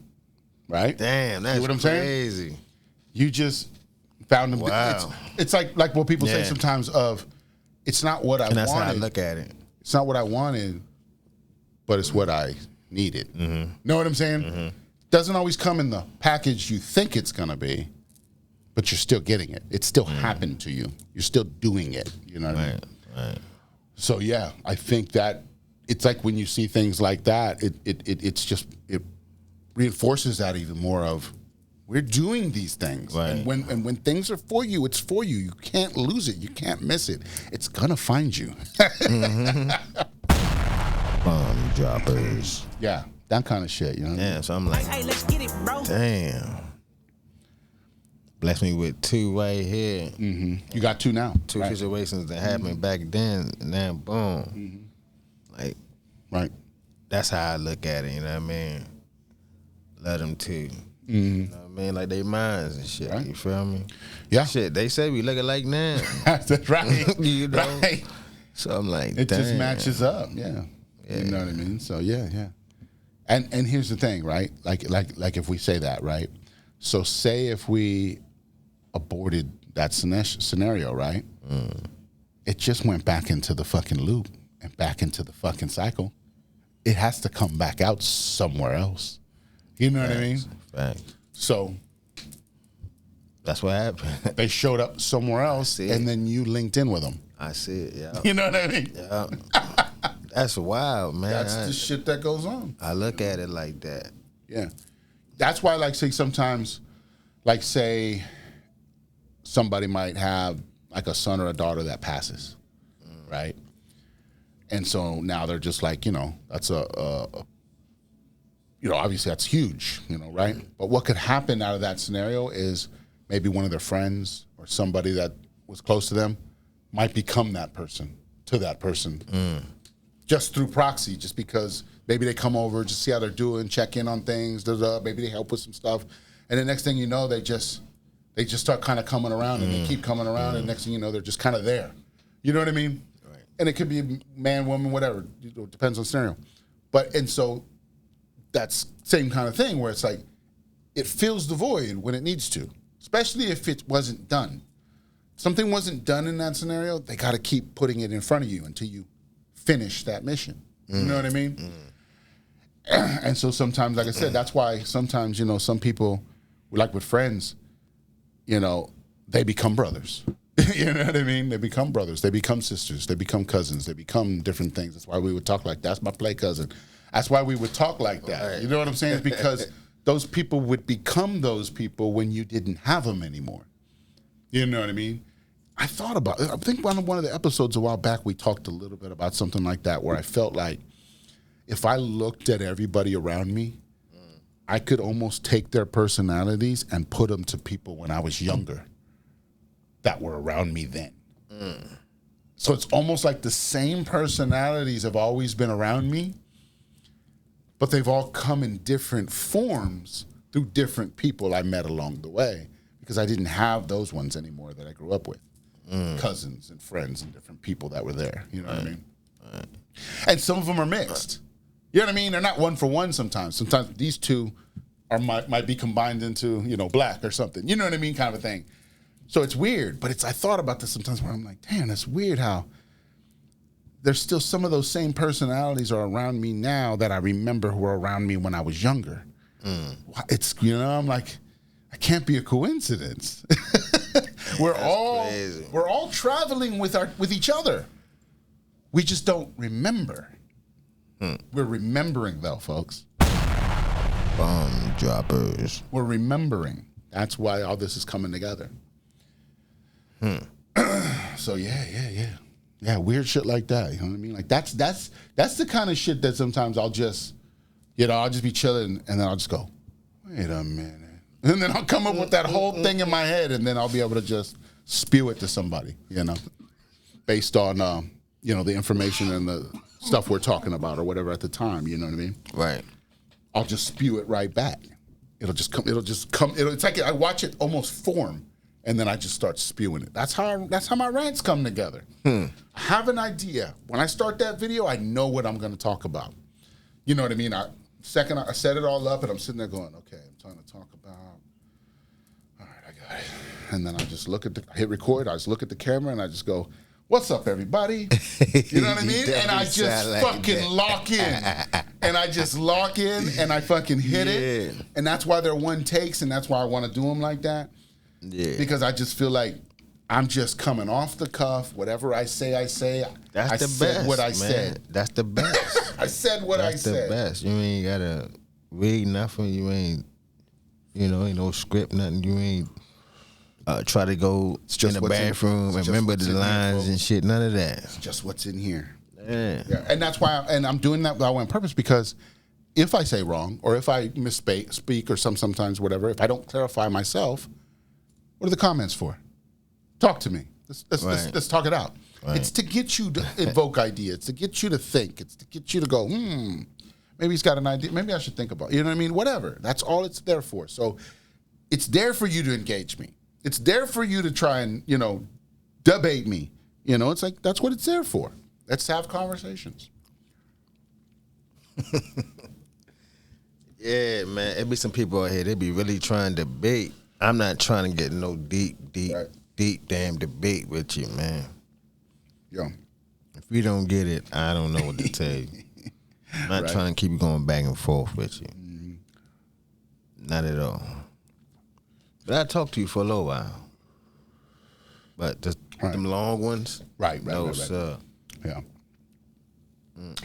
[SPEAKER 1] Right?
[SPEAKER 3] Damn, that's
[SPEAKER 1] what I'm
[SPEAKER 3] crazy.
[SPEAKER 1] saying? You just found them.
[SPEAKER 3] Wow.
[SPEAKER 1] It's like what people say sometimes of, it's not what I wanted.
[SPEAKER 3] And that's how I look at it.
[SPEAKER 1] It's not what I wanted, but it's what I needed. Mm-hmm. Know what I'm saying? Mm-hmm. Doesn't always come in the package you think it's going to be, but you're still getting it. It still happened to you. You're still doing it. You know what I mean?
[SPEAKER 3] Right.
[SPEAKER 1] So, yeah, I think that it's like when you see things like that, it reinforces that even more of, we're doing these things.
[SPEAKER 3] Right.
[SPEAKER 1] And when things are for you, it's for you. You can't lose it. You can't miss it. It's going to find you.
[SPEAKER 3] Bomb droppers.
[SPEAKER 1] Yeah, that kind of shit, you know?
[SPEAKER 3] Yeah, so I'm like,
[SPEAKER 4] Hey, let's get it, bro.
[SPEAKER 3] damn. Bless me with 2 right here.
[SPEAKER 1] Mm-hmm. You got 2 now.
[SPEAKER 3] 2 situations that happened back then, and then boom. Like,
[SPEAKER 1] Right.
[SPEAKER 3] that's how I look at it, you know what I mean? Love them too. You know what I mean? Like they minds and shit.
[SPEAKER 1] Right.
[SPEAKER 3] You feel me?
[SPEAKER 1] Yeah.
[SPEAKER 3] Shit, they say we look alike now.
[SPEAKER 1] That's right.
[SPEAKER 3] You know?
[SPEAKER 1] Right.
[SPEAKER 3] So I'm like,
[SPEAKER 1] It
[SPEAKER 3] damn.
[SPEAKER 1] just matches up. Yeah. You know what I mean? So yeah. And here's the thing, right? Like if we say that, right? So say if we aborted that scenario, right? It just went back into the fucking loop and back into the fucking cycle. It has to come back out somewhere else. You know what I mean?
[SPEAKER 3] Facts.
[SPEAKER 1] So
[SPEAKER 3] That's what happened.
[SPEAKER 1] they showed up somewhere else, and then you linked in with them.
[SPEAKER 3] I see it, yeah.
[SPEAKER 1] You know what I mean?
[SPEAKER 3] Yeah. That's wild, man.
[SPEAKER 1] That's the shit that goes on.
[SPEAKER 3] I look at it like that.
[SPEAKER 1] Yeah. That's why, like, say sometimes, like, say somebody might have, like, a son or a daughter that passes, right? And so now they're just like, that's obviously that's huge, right? But what could happen out of that scenario is maybe one of their friends or somebody that was close to them might become that person to that person just through proxy, just because maybe they come over, just see how they're doing, check in on things, maybe they help with some stuff. And the next thing you know, they just start kind of coming around and they keep coming around. And next thing you know, they're just kind of there. You know what I mean? Right. And it could be a man, woman, whatever. It depends on scenario. And so that's same kind of thing where it's like, it fills the void when it needs to, especially if it wasn't done. Something wasn't done in that scenario, they got to keep putting it in front of you until you finish that mission. You know what I mean? And so sometimes, like I said, that's why sometimes, some people, like with friends, they become brothers. You know what I mean? They become brothers. They become sisters. They become cousins. They become different things. That's why we would talk like that. That's my play cousin. That's why we would talk like that. Right. You know what I'm saying? It's because those people would become those people when you didn't have them anymore. You know what I mean? I thought about it. I think on one of the episodes a while back, we talked a little bit about something like that where I felt like if I looked at everybody around me, I could almost take their personalities and put them to people when I was younger that were around me then. So it's almost like the same personalities have always been around me, but they've all come in different forms through different people I met along the way because I didn't have those ones anymore that I grew up with. Cousins and friends and different people that were there. You know what I mean? And some of them are mixed. You know what I mean? They're not one for one sometimes. Sometimes these two might be combined into, black or something. You know what I mean? Kind of a thing. So it's weird. But I thought about this sometimes where I'm like, damn, that's weird how there's still some of those same personalities are around me now that I remember who were around me when I was younger. It's, I'm like, it can't be a coincidence. We're all traveling with each other. We just don't remember. We're remembering though, folks.
[SPEAKER 3] Bomb droppers.
[SPEAKER 1] We're remembering. That's why all this is coming together. So yeah, weird shit like that. You know what I mean? Like that's the kind of shit that sometimes I'll just be chilling and then I'll just go, wait a minute. And then I'll come up with that whole thing in my head, and then I'll be able to just spew it to somebody, based on, the information and the stuff we're talking about or whatever at the time, you know what I mean?
[SPEAKER 3] Right.
[SPEAKER 1] I'll just spew it right back. It'll just come. It's like I watch it almost form and then I just start spewing it. That's how my rants come together. I have an idea. When I start that video, I know what I'm going to talk about. You know what I mean? I set it all up, and I'm sitting there going, okay, I'm trying to talk about. All right, I got it. And then I just hit record. I just look at the camera, and I just go, "What's up, everybody?" You know what I mean? And I just fucking lock in. And I just lock in, and I fucking hit it. And that's why they're one takes, and that's why I want to do them like that. Yeah. Because I just feel like I'm just coming off the cuff. Whatever I say, I say.
[SPEAKER 3] That's the
[SPEAKER 1] said
[SPEAKER 3] best,
[SPEAKER 1] what I
[SPEAKER 3] man.
[SPEAKER 1] said.
[SPEAKER 3] That's the best.
[SPEAKER 1] I said what I said.
[SPEAKER 3] That's the best. You ain't got to read nothing. You ain't, ain't no script, nothing. You ain't try to go in the bathroom and remember the lines and shit. None of that.
[SPEAKER 1] It's just what's in here.
[SPEAKER 3] Yeah.
[SPEAKER 1] And that's why I'm doing that on purpose, because if I say wrong or if I misspeak or sometimes whatever, if I don't clarify myself, what are the comments for? Talk to me. Let's talk it out. Right. It's to get you to evoke ideas. It's to get you to think. It's to get you to go, maybe he's got an idea. Maybe I should think about it. You know what I mean? Whatever. That's all it's there for. So it's there for you to engage me. It's there for you to try and, debate me. It's like, that's what it's there for. Let's have conversations.
[SPEAKER 3] Yeah, man. There be some people out here, they be really trying to debate. I'm not trying to get no deep damn debate with you, man.
[SPEAKER 1] Yeah.
[SPEAKER 3] If you don't get it, I don't know what to tell you. I'm not trying to keep going back and forth with you. Not at all. But I talked to you for a little while. But them long ones?
[SPEAKER 1] Right.
[SPEAKER 3] Sir.
[SPEAKER 1] Yeah.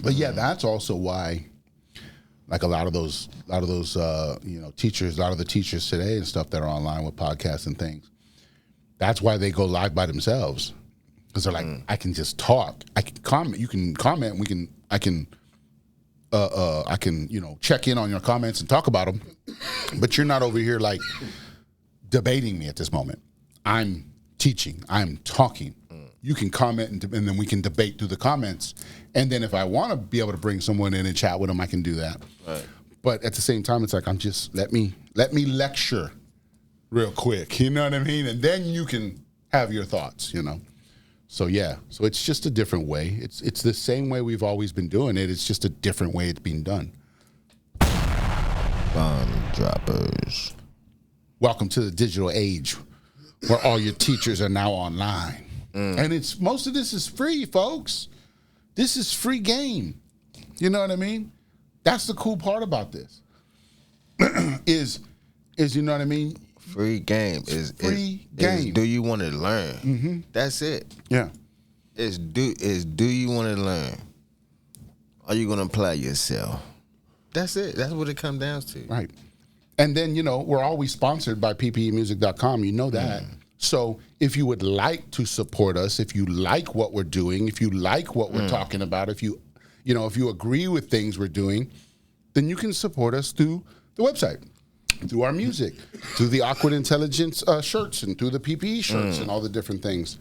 [SPEAKER 1] But yeah, that's also why, like a lot of those teachers, a lot of the teachers today and stuff that are online with podcasts and things, that's why they go live by themselves. Because they're like, I can just talk. I can comment. You can comment. I can check in on your comments and talk about them. But you're not over here like debating me at this moment. I'm teaching. I'm talking. You can comment and then we can debate through the comments. And then if I want to be able to bring someone in and chat with them, I can do that. Right. But at the same time, it's like, I'm just, let me lecture real quick. You know what I mean? And then you can have your thoughts, So yeah, so it's just a different way. It's the same way we've always been doing it. It's just a different way it's being done.
[SPEAKER 3] Bomb droppers.
[SPEAKER 1] Welcome to the digital age where all your teachers are now online. And most of this is free, folks. This is free game. You know what I mean? That's the cool part about this. is you know what I mean?
[SPEAKER 3] Free game is
[SPEAKER 1] game.
[SPEAKER 3] Do you want to learn? Mm-hmm. That's it.
[SPEAKER 1] Yeah.
[SPEAKER 3] Do you want to learn? Are you gonna apply yourself? That's it. That's what it comes down to.
[SPEAKER 1] Right. And then, we're always sponsored by ppeinmusic.com. You know that. So if you would like to support us, if you like what we're doing, if you like what we're talking about, if you agree with things we're doing, then you can support us through the website, through our music, through the Awkward Intelligence shirts and through the PPE shirts and all the different things.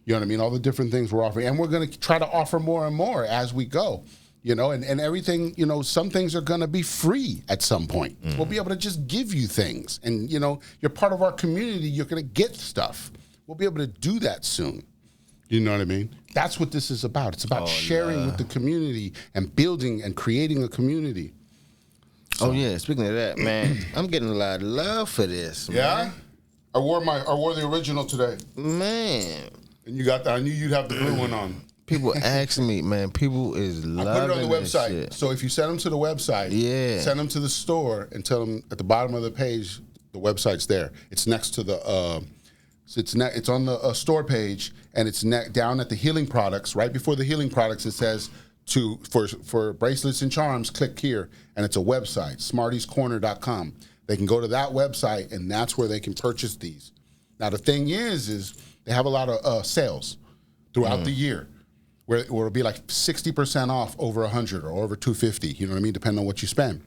[SPEAKER 1] You know what I mean? All the different things we're offering. And we're going to try to offer more and more as we go. And everything, some things are going to be free at some point. We'll be able to just give you things. And, you're part of our community. You're going to get stuff. We'll be able to do that soon. You know what I mean? That's what this is about. It's about sharing with the community and building and creating a community. So.
[SPEAKER 3] Oh, yeah. Speaking of that, man, I'm getting a lot of love for this, man.
[SPEAKER 1] Yeah? I wore the original today.
[SPEAKER 3] Man.
[SPEAKER 1] And you got that. I knew you'd have the blue one on.
[SPEAKER 3] People asking me, man. People is loving it. I put it on the website. Shit.
[SPEAKER 1] So if you send them to the website, send them to the store and tell them at the bottom of the page, the website's there. It's next to the, it's on the store page, and it's down at the healing products. Right before the healing products, it says for bracelets and charms, click here, and it's a website, smartiescorner.com. They can go to that website, and that's where they can purchase these. Now the thing is they have a lot of sales throughout the year. Where it'll be like 60% off over 100 or over 250, you know what I mean, depending on what you spend.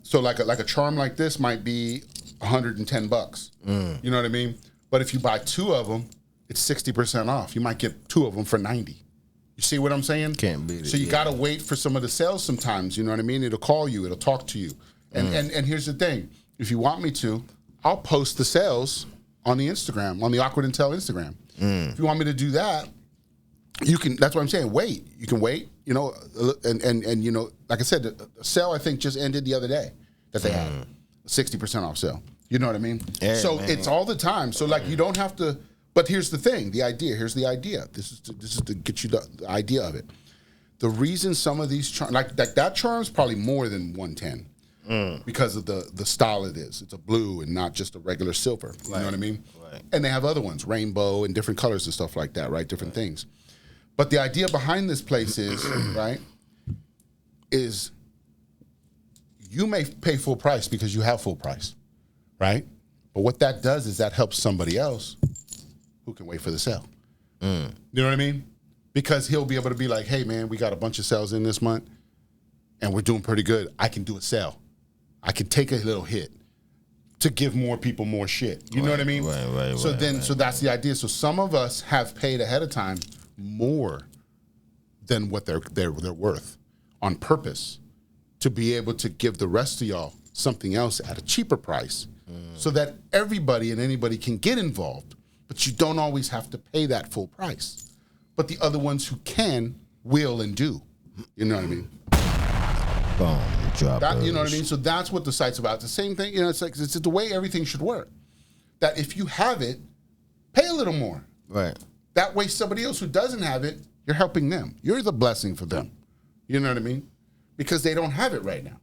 [SPEAKER 1] So like a charm like this might be $110. You know what I mean? But if you buy two of them, it's 60% off. You might get two of them for 90. You see what I'm saying?
[SPEAKER 3] Can't beat it.
[SPEAKER 1] So you gotta wait for some of the sales sometimes, you know what I mean? It'll call you, it'll talk to you. And here's the thing. If you want me to, I'll post the sales on the Instagram, on the AwkwardIntel Instagram. If you want me to do that, you can. That's what I'm saying. Wait. You can wait. You know, and you know, like I said, the sale I think just ended the other day that they had 60% off sale. You know what I mean?
[SPEAKER 3] Yeah,
[SPEAKER 1] so
[SPEAKER 3] man.
[SPEAKER 1] it's all the time. So like you don't have to. But here's the thing. The idea. Here's the idea. This is to get you the idea of it. The reason some of these charms, like that charm's probably more than 110 because of the style it is. It's a blue and not just a regular silver. You know what I mean?
[SPEAKER 3] Right.
[SPEAKER 1] And they have other ones, rainbow and different colors and stuff like that, right? Different things. But the idea behind this place is, right, is you may pay full price because you have full price, right? But what that does is that helps somebody else who can wait for the sale. You know what I mean? Because he'll be able to be like, hey, man, we got a bunch of sales in this month, and we're doing pretty good. I can do a sale. I can take a little hit to give more people more shit. You know what I mean?
[SPEAKER 3] Right.
[SPEAKER 1] So that's the idea. So some of us have paid ahead of time more than what they're worth on purpose to be able to give the rest of y'all something else at a cheaper price so that everybody and anybody can get involved, but you don't always have to pay that full price. But the other ones who can, will, and do. You know what I mean?
[SPEAKER 3] Boom, drop
[SPEAKER 1] That, you know what I mean? So that's what the site's about. It's the same thing. You know, it's like it's the way everything should work. That if you have it, pay a little more.
[SPEAKER 3] Right.
[SPEAKER 1] That way somebody else who doesn't have it, you're helping them. You're the blessing for them. You know what I mean? Because they don't have it right now.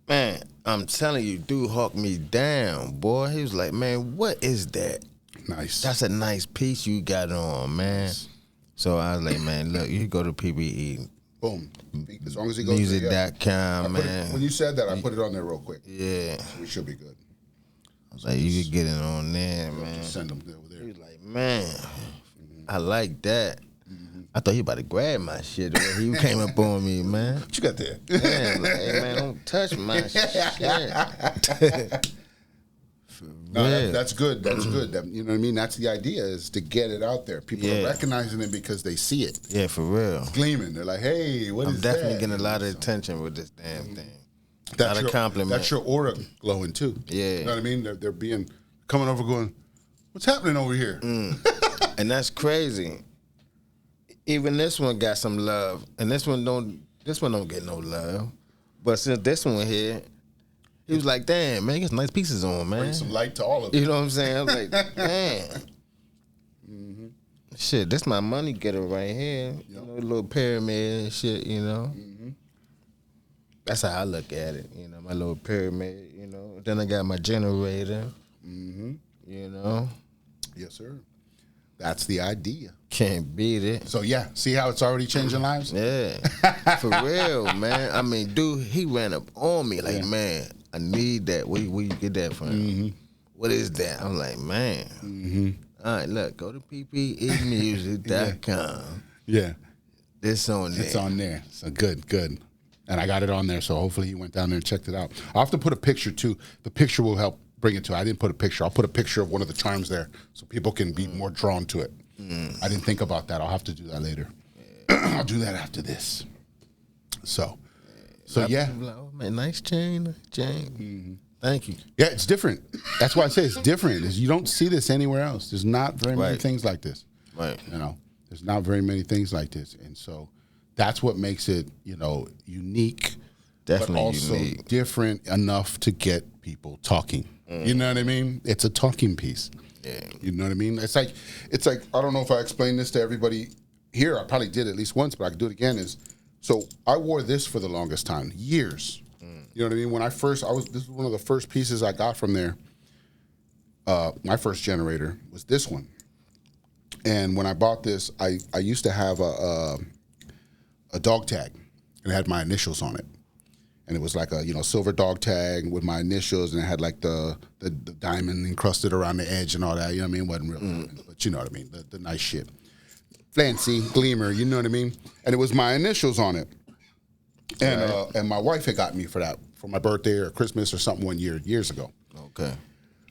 [SPEAKER 3] Man, I'm telling you, dude hawked me down, boy. He was like, man, what is that?
[SPEAKER 1] Nice.
[SPEAKER 3] That's a nice piece you got on, man. So I was like, man, look, you go to PPE.
[SPEAKER 1] Boom. As long as he goes there, yeah.
[SPEAKER 3] Music.com, man.
[SPEAKER 1] When you said that, I put it on there real quick.
[SPEAKER 3] Yeah.
[SPEAKER 1] So we should be good.
[SPEAKER 3] I was like, you could get it on there, man.
[SPEAKER 1] Just send them over there.
[SPEAKER 3] He was like, man, I like that. I thought he about to grab my shit. He came up on me, man.
[SPEAKER 1] What you got there?
[SPEAKER 3] Man, like, hey, man, don't touch my shit.
[SPEAKER 1] No, that's good. That's good. You know what I mean? That's the idea, is to get it out there. People are recognizing it because they see it.
[SPEAKER 3] Yeah, for real.
[SPEAKER 1] It's gleaming. They're like, hey, what is that?
[SPEAKER 3] I'm definitely getting a lot of attention with this damn thing.
[SPEAKER 1] That's
[SPEAKER 3] Not a compliment.
[SPEAKER 1] That's your aura glowing too.
[SPEAKER 3] Yeah.
[SPEAKER 1] You know what I mean? They're coming over going, what's happening over here?
[SPEAKER 3] And that's crazy. Even this one got some love, and this one don't get no love. But since this one here, he was like, damn, man, you got some nice pieces on, man.
[SPEAKER 1] Bring some light to all of it.
[SPEAKER 3] You know what I'm saying? I was like, damn. Shit, this my money getter right here. You know, a little pyramid and shit, you know. That's how I look at it, you know, my little pyramid, you know. Then I got my generator, you know.
[SPEAKER 1] Yes, sir. That's the idea.
[SPEAKER 3] Can't beat it.
[SPEAKER 1] So, yeah, see how it's already changing lives?
[SPEAKER 3] Yeah, for real, man. I mean, dude, he ran up on me like, man, I need that. Where you get that from? What is that? I'm like, man. All right, look, go to ppeintox.com.
[SPEAKER 1] Yeah.
[SPEAKER 3] It's on there.
[SPEAKER 1] It's on there. So good. And I got it on there, so hopefully he went down there and checked it out. I'll have to put a picture, too. The picture will help bring it to it. I didn't put a picture. I'll put a picture of one of the charms there so people can be more drawn to it. I didn't think about that. I'll have to do that later. I'll do that after this. So yeah.
[SPEAKER 3] Oh, man, nice chain. Thank you.
[SPEAKER 1] Yeah, it's different. That's why I say it's different. You don't see this anywhere else. There's not very many things like this.
[SPEAKER 3] Right.
[SPEAKER 1] You know, there's not very many things like this. And so that's what makes it, you know, unique.
[SPEAKER 3] Definitely
[SPEAKER 1] but also
[SPEAKER 3] unique.
[SPEAKER 1] Different enough to get people talking. You know what I mean? It's a talking piece.
[SPEAKER 3] Yeah.
[SPEAKER 1] You know what I mean? It's like I don't know if I explained this to everybody here. I probably did at least once, but I could do it again. So I wore this for the longest time, years. You know what I mean? When this was one of the first pieces I got from there. My first generator was this one. And when I bought this, I used to have a dog tag, and it had my initials on it. And it was like a, you know, silver dog tag with my initials, and it had like the diamond encrusted around the edge and all that. You know what I mean? It wasn't real diamond, but you know what I mean, the nice shit. Fancy, gleamer, you know what I mean? And it was my initials on it. And my wife had got me for that for my birthday or Christmas or something one year, years ago.
[SPEAKER 3] Okay.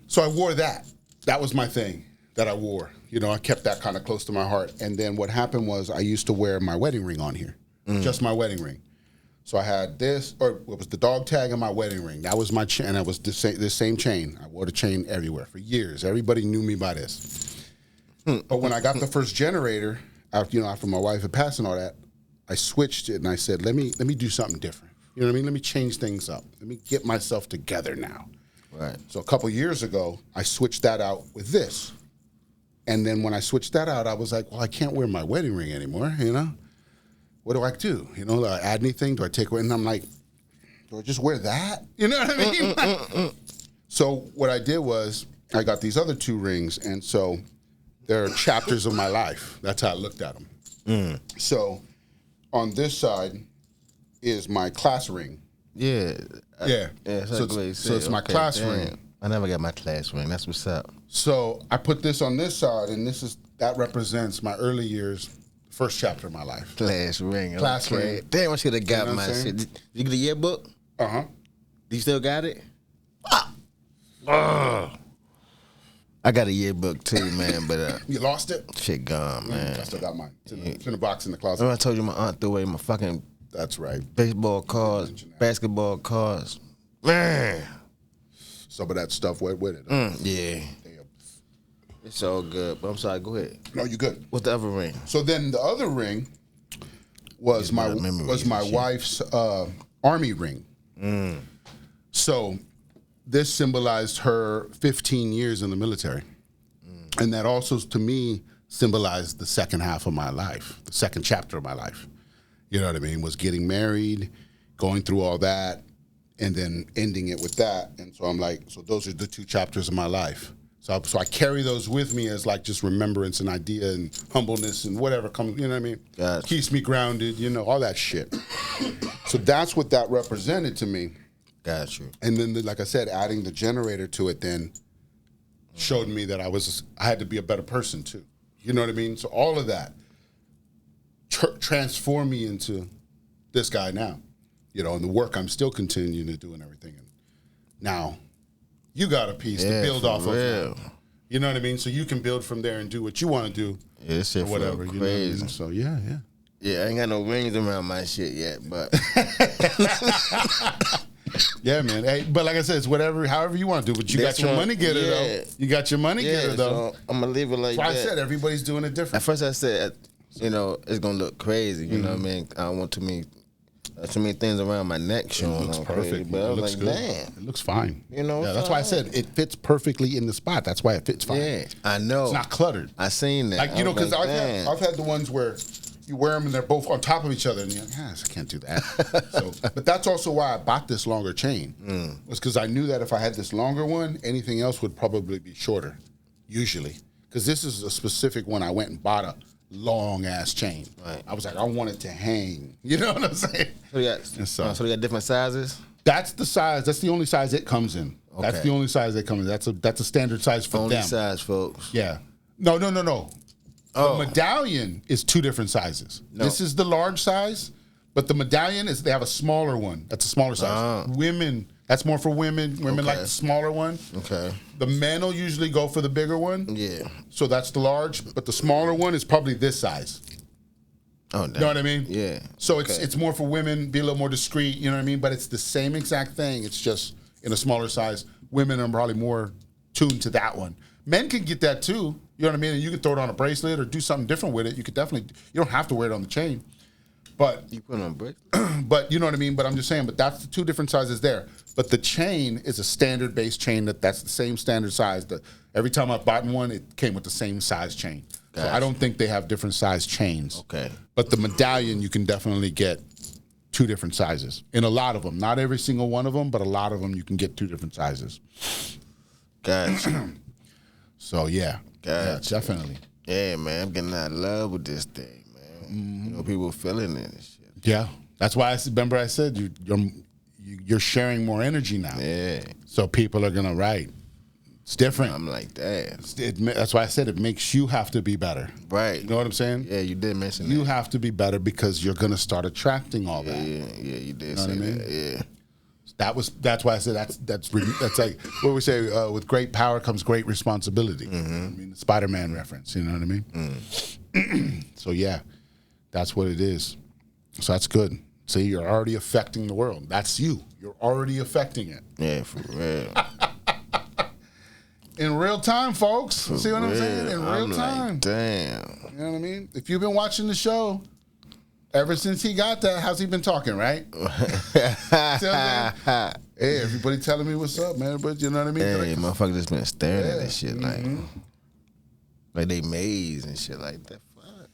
[SPEAKER 1] So I wore that. That was my thing that I wore. You know, I kept that kind of close to my heart. And then what happened was I used to wear my wedding ring on here, just my wedding ring. So I had this, or it was the dog tag and my wedding ring. That was my chain, and it was the same chain. I wore the chain everywhere for years. Everybody knew me by this. But when I got the first generator, after my wife had passed and all that, I switched it and I said, let me do something different. You know what I mean? Let me change things up. Let me get myself together now.
[SPEAKER 3] Right.
[SPEAKER 1] So a couple years ago, I switched that out with this. And then when I switched that out, I was like, well, I can't wear my wedding ring anymore, you know? What do I do? You know, do I add anything? Do I take away? And I'm like, do I just wear that? You know what I mean? So what I did was I got these other 2 rings, and so they're chapters of my life. That's how I looked at them. So on this side is my class ring.
[SPEAKER 3] Yeah.
[SPEAKER 1] Yeah.
[SPEAKER 3] So
[SPEAKER 1] it's my class ring.
[SPEAKER 3] I never got my class ring. That's what's up.
[SPEAKER 1] So I put this on this side, and that represents my early years, first chapter of my life.
[SPEAKER 3] Class ring.
[SPEAKER 1] Class ring.
[SPEAKER 3] Damn, I should have got
[SPEAKER 1] You know
[SPEAKER 3] my
[SPEAKER 1] what I'm
[SPEAKER 3] shit. Did you get the yearbook?
[SPEAKER 1] Uh-huh.
[SPEAKER 3] Do you still got it? I got a yearbook too, man, but
[SPEAKER 1] You lost it?
[SPEAKER 3] shit gone, man.
[SPEAKER 1] I still got mine. It's in the box in the closet.
[SPEAKER 3] Remember I told you my aunt threw away my fucking
[SPEAKER 1] That's right.
[SPEAKER 3] baseball cards, basketball cards. Man.
[SPEAKER 1] Some of that stuff went with it.
[SPEAKER 3] Yeah.
[SPEAKER 1] Damn.
[SPEAKER 3] It's all good. But I'm sorry, go ahead.
[SPEAKER 1] No, you good.
[SPEAKER 3] What's the other ring?
[SPEAKER 1] So then the other ring was my
[SPEAKER 3] shit.
[SPEAKER 1] wife's army ring. So this symbolized her 15 years in the military. And that also, to me, symbolized the second half of my life, the second chapter of my life. You know what I mean? Was getting married, going through all that, and then ending it with that. And so I'm like, so those are the 2 chapters of my life. So I carry those with me as like just remembrance and idea and humbleness and whatever comes, you know what I mean?
[SPEAKER 3] Gotcha.
[SPEAKER 1] Keeps me grounded, you know, all that shit. So that's what that represented to me.
[SPEAKER 3] Got you.
[SPEAKER 1] And then, like I said, adding the generator to it then showed me that I had to be a better person too. You know what I mean? So all of that transformed me into this guy now. You know, and the work I'm still continuing to do and everything. And now you got a piece to build off of. Now. You know what I mean? So you can build from there and do what you want to do.
[SPEAKER 3] Yeah, this shit
[SPEAKER 1] or whatever.
[SPEAKER 3] crazy.
[SPEAKER 1] You know what I mean? So yeah.
[SPEAKER 3] Yeah, I ain't got no rings around my shit yet, but
[SPEAKER 1] Yeah, man. Hey, but like I said, it's however you want to do. But you got your money getter though. You got your money getter though.
[SPEAKER 3] So I'm gonna leave it like
[SPEAKER 1] so
[SPEAKER 3] that.
[SPEAKER 1] I said everybody's doing it different.
[SPEAKER 3] At first I said, you know, it's gonna look crazy. You know what I mean? I don't want too many things around my neck showing.
[SPEAKER 1] It looks
[SPEAKER 3] crazy,
[SPEAKER 1] perfect.
[SPEAKER 3] but I
[SPEAKER 1] It
[SPEAKER 3] was
[SPEAKER 1] looks
[SPEAKER 3] like,
[SPEAKER 1] good.
[SPEAKER 3] damn.
[SPEAKER 1] It looks fine.
[SPEAKER 3] You know,
[SPEAKER 1] yeah, that's why I said it fits perfectly in the spot. That's why it fits fine.
[SPEAKER 3] Yeah, I know.
[SPEAKER 1] It's not cluttered.
[SPEAKER 3] I seen that.
[SPEAKER 1] Like, you know, because
[SPEAKER 3] like,
[SPEAKER 1] I've had the ones where you wear them and they're both on top of each other, and you're like, I can't do that. But that's also why I bought this longer chain. Was because I knew that if I had this longer one, anything else would probably be shorter, usually. Because this is a specific one. I went and bought a long ass chain.
[SPEAKER 3] Right.
[SPEAKER 1] I was like, I want it to hang. You know what I'm saying?
[SPEAKER 3] So they got different sizes.
[SPEAKER 1] That's the size. That's the only size it comes in. That's
[SPEAKER 3] Okay.
[SPEAKER 1] the only size it comes in. That's a standard size for
[SPEAKER 3] Only
[SPEAKER 1] them.
[SPEAKER 3] size, folks.
[SPEAKER 1] Yeah. No.
[SPEAKER 3] Oh.
[SPEAKER 1] The medallion is 2 different sizes.
[SPEAKER 3] No.
[SPEAKER 1] This is the large size, but the medallion they have a smaller one. That's a smaller size. Women, that's more for women. Women like the smaller one.
[SPEAKER 3] Okay.
[SPEAKER 1] The men will usually go for the bigger one.
[SPEAKER 3] Yeah.
[SPEAKER 1] So that's the large, but the smaller one is probably this size.
[SPEAKER 3] Oh, damn.
[SPEAKER 1] You know what I mean?
[SPEAKER 3] Yeah.
[SPEAKER 1] So
[SPEAKER 3] Okay.
[SPEAKER 1] it's more for women, be a little more discreet, you know what I mean? But it's the same exact thing. It's just in a smaller size. Women are probably more tuned to that one. Men can get that too. You know what I mean? And you can throw it on a bracelet or do something different with it. You could definitely, you don't have to wear it on the chain. But
[SPEAKER 3] You put it on brick.
[SPEAKER 1] but you know what I mean? But I'm just saying, but that's the 2 different sizes there. But the chain is a standard base chain that's the same standard size. Every time I've bought one, it came with the same size chain. So I don't think they have different size chains.
[SPEAKER 3] Okay.
[SPEAKER 1] But the medallion, you can definitely get 2 different sizes. In a lot of them. Not every single one of them, but a lot of them you can get 2 different sizes.
[SPEAKER 3] Gotcha.
[SPEAKER 1] So yeah. Yeah,
[SPEAKER 3] Gotcha.
[SPEAKER 1] definitely.
[SPEAKER 3] Yeah, man, I'm getting out of love with this thing, man. You know, people feeling it and shit.
[SPEAKER 1] Yeah. That's why remember I said you're sharing more energy now.
[SPEAKER 3] Yeah.
[SPEAKER 1] So people are gonna write. It's different.
[SPEAKER 3] I'm like, damn.
[SPEAKER 1] That's why I said it makes you have to be better.
[SPEAKER 3] Right.
[SPEAKER 1] You know what I'm saying?
[SPEAKER 3] Yeah, you did mention that.
[SPEAKER 1] You have to be better because you're gonna start attracting all that.
[SPEAKER 3] Yeah, you did
[SPEAKER 1] know
[SPEAKER 3] say
[SPEAKER 1] what I mean?
[SPEAKER 3] that. Yeah.
[SPEAKER 1] That's why I said that's like what we say with great power comes great responsibility. I mean, the Spider-Man reference. You know what I mean? So yeah, that's what it is. So that's good. See, you're already affecting the world. That's you. You're already affecting it.
[SPEAKER 3] Yeah, for real.
[SPEAKER 1] In real time, folks. See what I'm saying? In real
[SPEAKER 3] I'm
[SPEAKER 1] time.
[SPEAKER 3] Like, damn.
[SPEAKER 1] You know what I mean? If you've been watching the show, ever since he got that, how's he been talking, right? See what I'm saying? Hey, everybody telling me what's up, man. But you know what I mean?
[SPEAKER 3] Hey, motherfuckers just been staring at this shit like they maze and shit like that. Fuck.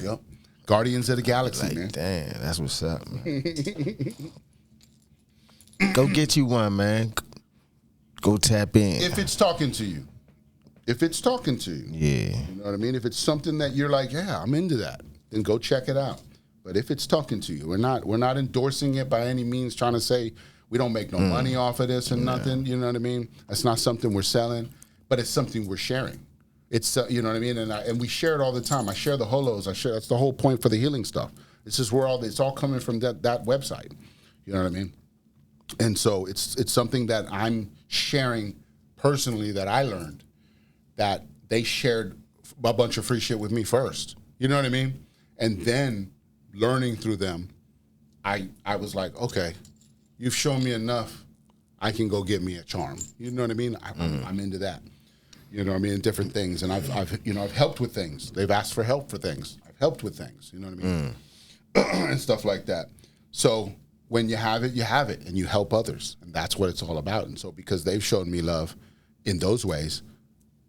[SPEAKER 1] Yep. Guardians of the Galaxy,
[SPEAKER 3] Like,
[SPEAKER 1] man.
[SPEAKER 3] damn, that's what's up, man. Go get you one, man. Go tap in.
[SPEAKER 1] If it's talking to you. If it's talking to you.
[SPEAKER 3] Yeah.
[SPEAKER 1] You know what I mean? If it's something that you're like, yeah, I'm into that, then go check it out. But if it's talking to you, we're not endorsing it by any means, trying to say we don't make no money off of this or nothing. You know what I mean? That's not something we're selling, but it's something we're sharing. It's you know what I mean, and we share it all the time. I share the holos. That's the whole point for the healing stuff. It's just it's all coming from that website. You know what I mean? And so it's something that I'm sharing personally that I learned that they shared a bunch of free shit with me first. You know what I mean? And then learning through them, I was like, okay, you've shown me enough. I can go get me a charm. You know what I mean? I'm into that. You know what I mean? Different things, and I've helped with things. They've asked for help for things. I've helped with things. You know what I mean? And stuff like that. So when you have it, and you help others, and that's what it's all about. And so because they've shown me love in those ways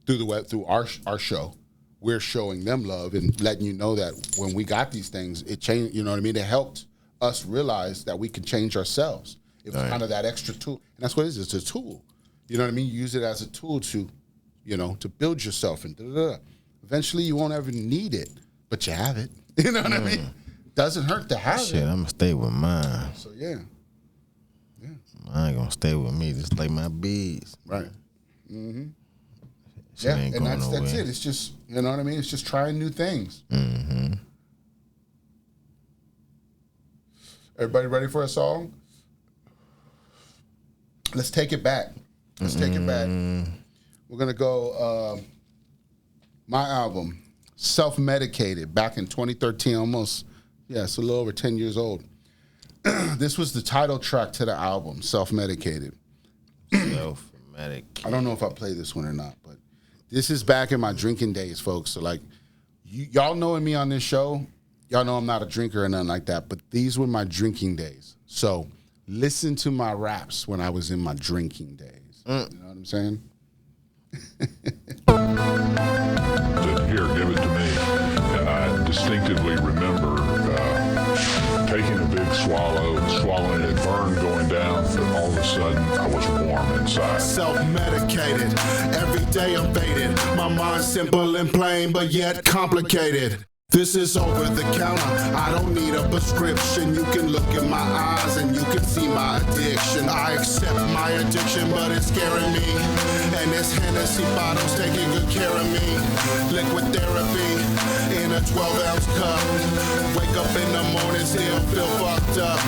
[SPEAKER 1] through our show, we're showing them love and letting you know that when we got these things, it changed. You know what I mean? It helped us realize that we can change ourselves. It was kind of that extra tool, and that's what it is. It's a tool. You know what I mean? You use it as a tool to, to build yourself, and eventually you won't ever need it, but you have it. You know what I mean? Doesn't hurt to have
[SPEAKER 3] Shit,
[SPEAKER 1] it.
[SPEAKER 3] I'm gonna stay with mine.
[SPEAKER 1] So yeah.
[SPEAKER 3] Mine gonna stay with me, just like my bees.
[SPEAKER 1] Right. Mm-hmm.
[SPEAKER 3] Shit ain't
[SPEAKER 1] and
[SPEAKER 3] going
[SPEAKER 1] that's
[SPEAKER 3] nowhere.
[SPEAKER 1] it. It's just, you know what I mean? It's just trying new things.
[SPEAKER 3] Mm-hmm.
[SPEAKER 1] Everybody ready for a song? Let's take it back. Let's take it back. We're gonna go my album, Self-Medicated, back in 2013, almost, it's a little over 10 years old. This was the title track to the album, Self-Medicated.
[SPEAKER 3] Self-Medicated.
[SPEAKER 1] I don't know if I play this one or not, but this is back in my drinking days, folks. So, like, y'all knowing me on this show, y'all know I'm not a drinker or nothing like that, but these were my drinking days. So, listen to my raps when I was in my drinking days. You know what I'm saying?
[SPEAKER 4] Here, give it to me. And I distinctively remember taking a big swallow, swallowing it, burn going down, but all of a sudden I was warm inside.
[SPEAKER 5] Self-medicated, every day I'm faded. My mind's simple and plain, but yet complicated. This is over the counter, I don't need a prescription. You can look in my eyes and you can see my addiction. I accept my addiction, but it's scaring me. And this Hennessy bottle's taking good care of me. Liquid therapy in a 12-ounce cup. Wake up in the morning, still feel fucked up.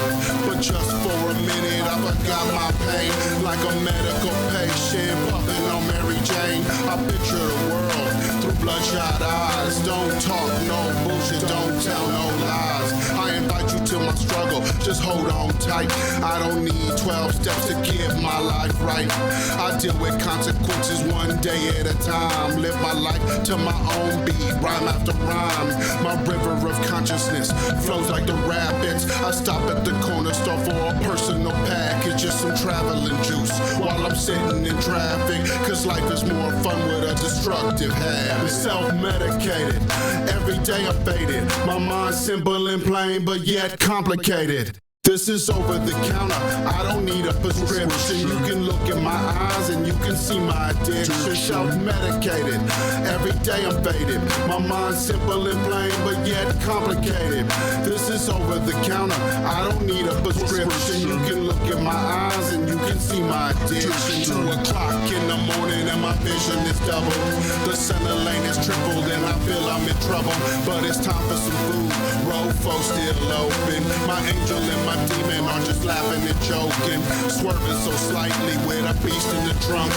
[SPEAKER 5] But just for a minute, I forgot my pain. Like a medical patient, puffing on Mary Jane. I picture the world through bloodshot eyes. Don't talk no bullshit, don't tell no lies. I invite you to my struggle, just hold on tight. I don't need 12 steps to get my life right. I deal with consequences one day at a time. Live my life to my own beat, rhyme after rhyme. My river of consciousness flows like the rapids. I stop at the corner store for a personal package, just some traveling juice while I'm sitting in traffic. Cause life is more fun with a destructive habit. Self-medicated, every day I'm faded. My mind's simple and plain, but yet complicated. This is over the counter, I don't need a prescription. You can look in my eyes and you can see my addiction. Self-medicated, every day I'm faded. My mind's simple and plain, but yet complicated. This is over the counter, I don't need a prescription. You can look in my eyes and you can see my addiction. 2 o'clock in the morning and my vision is double. The center lane is tripled and I feel I'm in trouble. But it's time for some food, road folks still open. My angel and my demon are just laughing and joking, swerving so slightly with a beast in the trunk.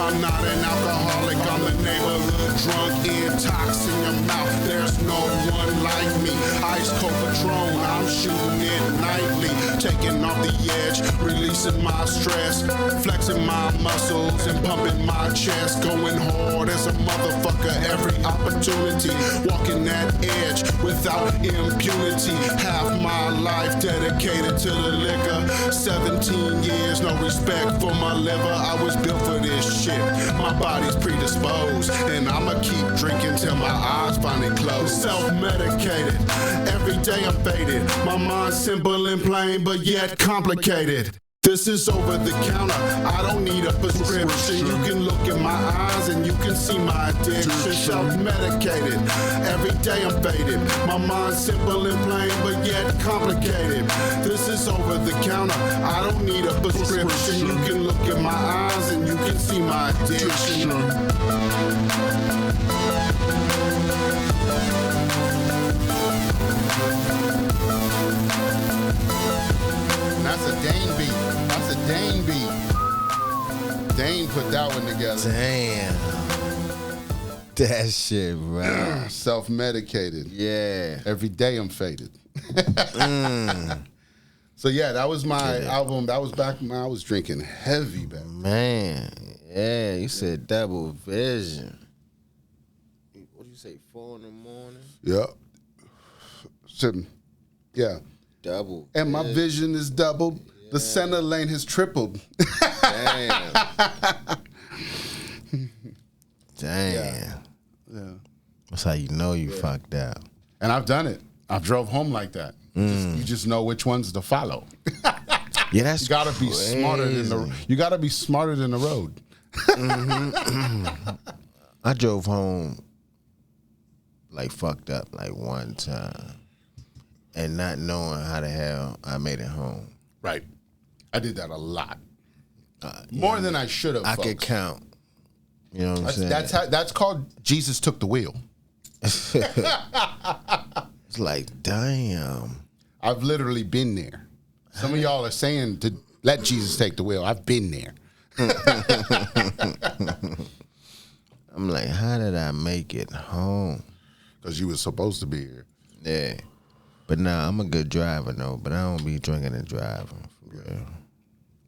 [SPEAKER 5] I'm not an alcoholic, I'm the neighborhood drunk. Intox in your mouth, there's no one like me. Ice cold Patron, I'm shooting it nightly. Taking off the edge, releasing my stress, flexing my muscles and pumping my chest. Going hard as a motherfucker every opportunity. Walking that edge without impunity. Half my life dedicated to the liquor. 17 years, no respect for my liver. I was built for this shit. My body's predisposed, and I'ma keep drinking till my eyes finally close. Self-medicated, every day I'm faded. My mind's simple and plain, but yet complicated. This is over the counter, I don't need a prescription. You can look in my eyes and you can see my addiction. Self-medicated, every day I'm faded. My mind's simple and plain, but yet complicated. This is over the counter, I don't need a prescription. You can look in my eyes and you can see my addiction.
[SPEAKER 1] That's a Dane beat. That's a Dane beat. Dane put that one together.
[SPEAKER 3] Damn. That shit, bro.
[SPEAKER 1] Self-medicated.
[SPEAKER 3] Yeah.
[SPEAKER 1] Every day I'm faded. So yeah, that was my album. That was back when I was drinking heavy back.
[SPEAKER 3] Man. Yeah, you said double vision. What do you say, 4 in the morning?
[SPEAKER 1] Yep. Sitting. Yeah.
[SPEAKER 3] Double.
[SPEAKER 1] And my vision is doubled. Yeah. The center lane has tripled.
[SPEAKER 3] Damn. Damn.
[SPEAKER 1] Yeah.
[SPEAKER 3] That's how you know you fucked out.
[SPEAKER 1] And I've done it. I drove home like that. You just know which ones to follow.
[SPEAKER 3] Yeah, that's
[SPEAKER 1] you gotta be
[SPEAKER 3] crazy.
[SPEAKER 1] smarter than the. You gotta be smarter than the road.
[SPEAKER 3] I drove home like fucked up like one time, and not knowing how the hell I made it home.
[SPEAKER 1] Right. I did that a lot. More than I should have.
[SPEAKER 3] I could count. You know what I'm saying?
[SPEAKER 1] That's called Jesus took the wheel.
[SPEAKER 3] It's like, damn.
[SPEAKER 1] I've literally been there. Some of y'all are saying to let Jesus take the wheel. I've been there.
[SPEAKER 3] I'm like, how did I make it home?
[SPEAKER 1] Because you were supposed to be here.
[SPEAKER 3] Yeah. But nah, I'm a good driver, though. But I don't be drinking and driving. For real.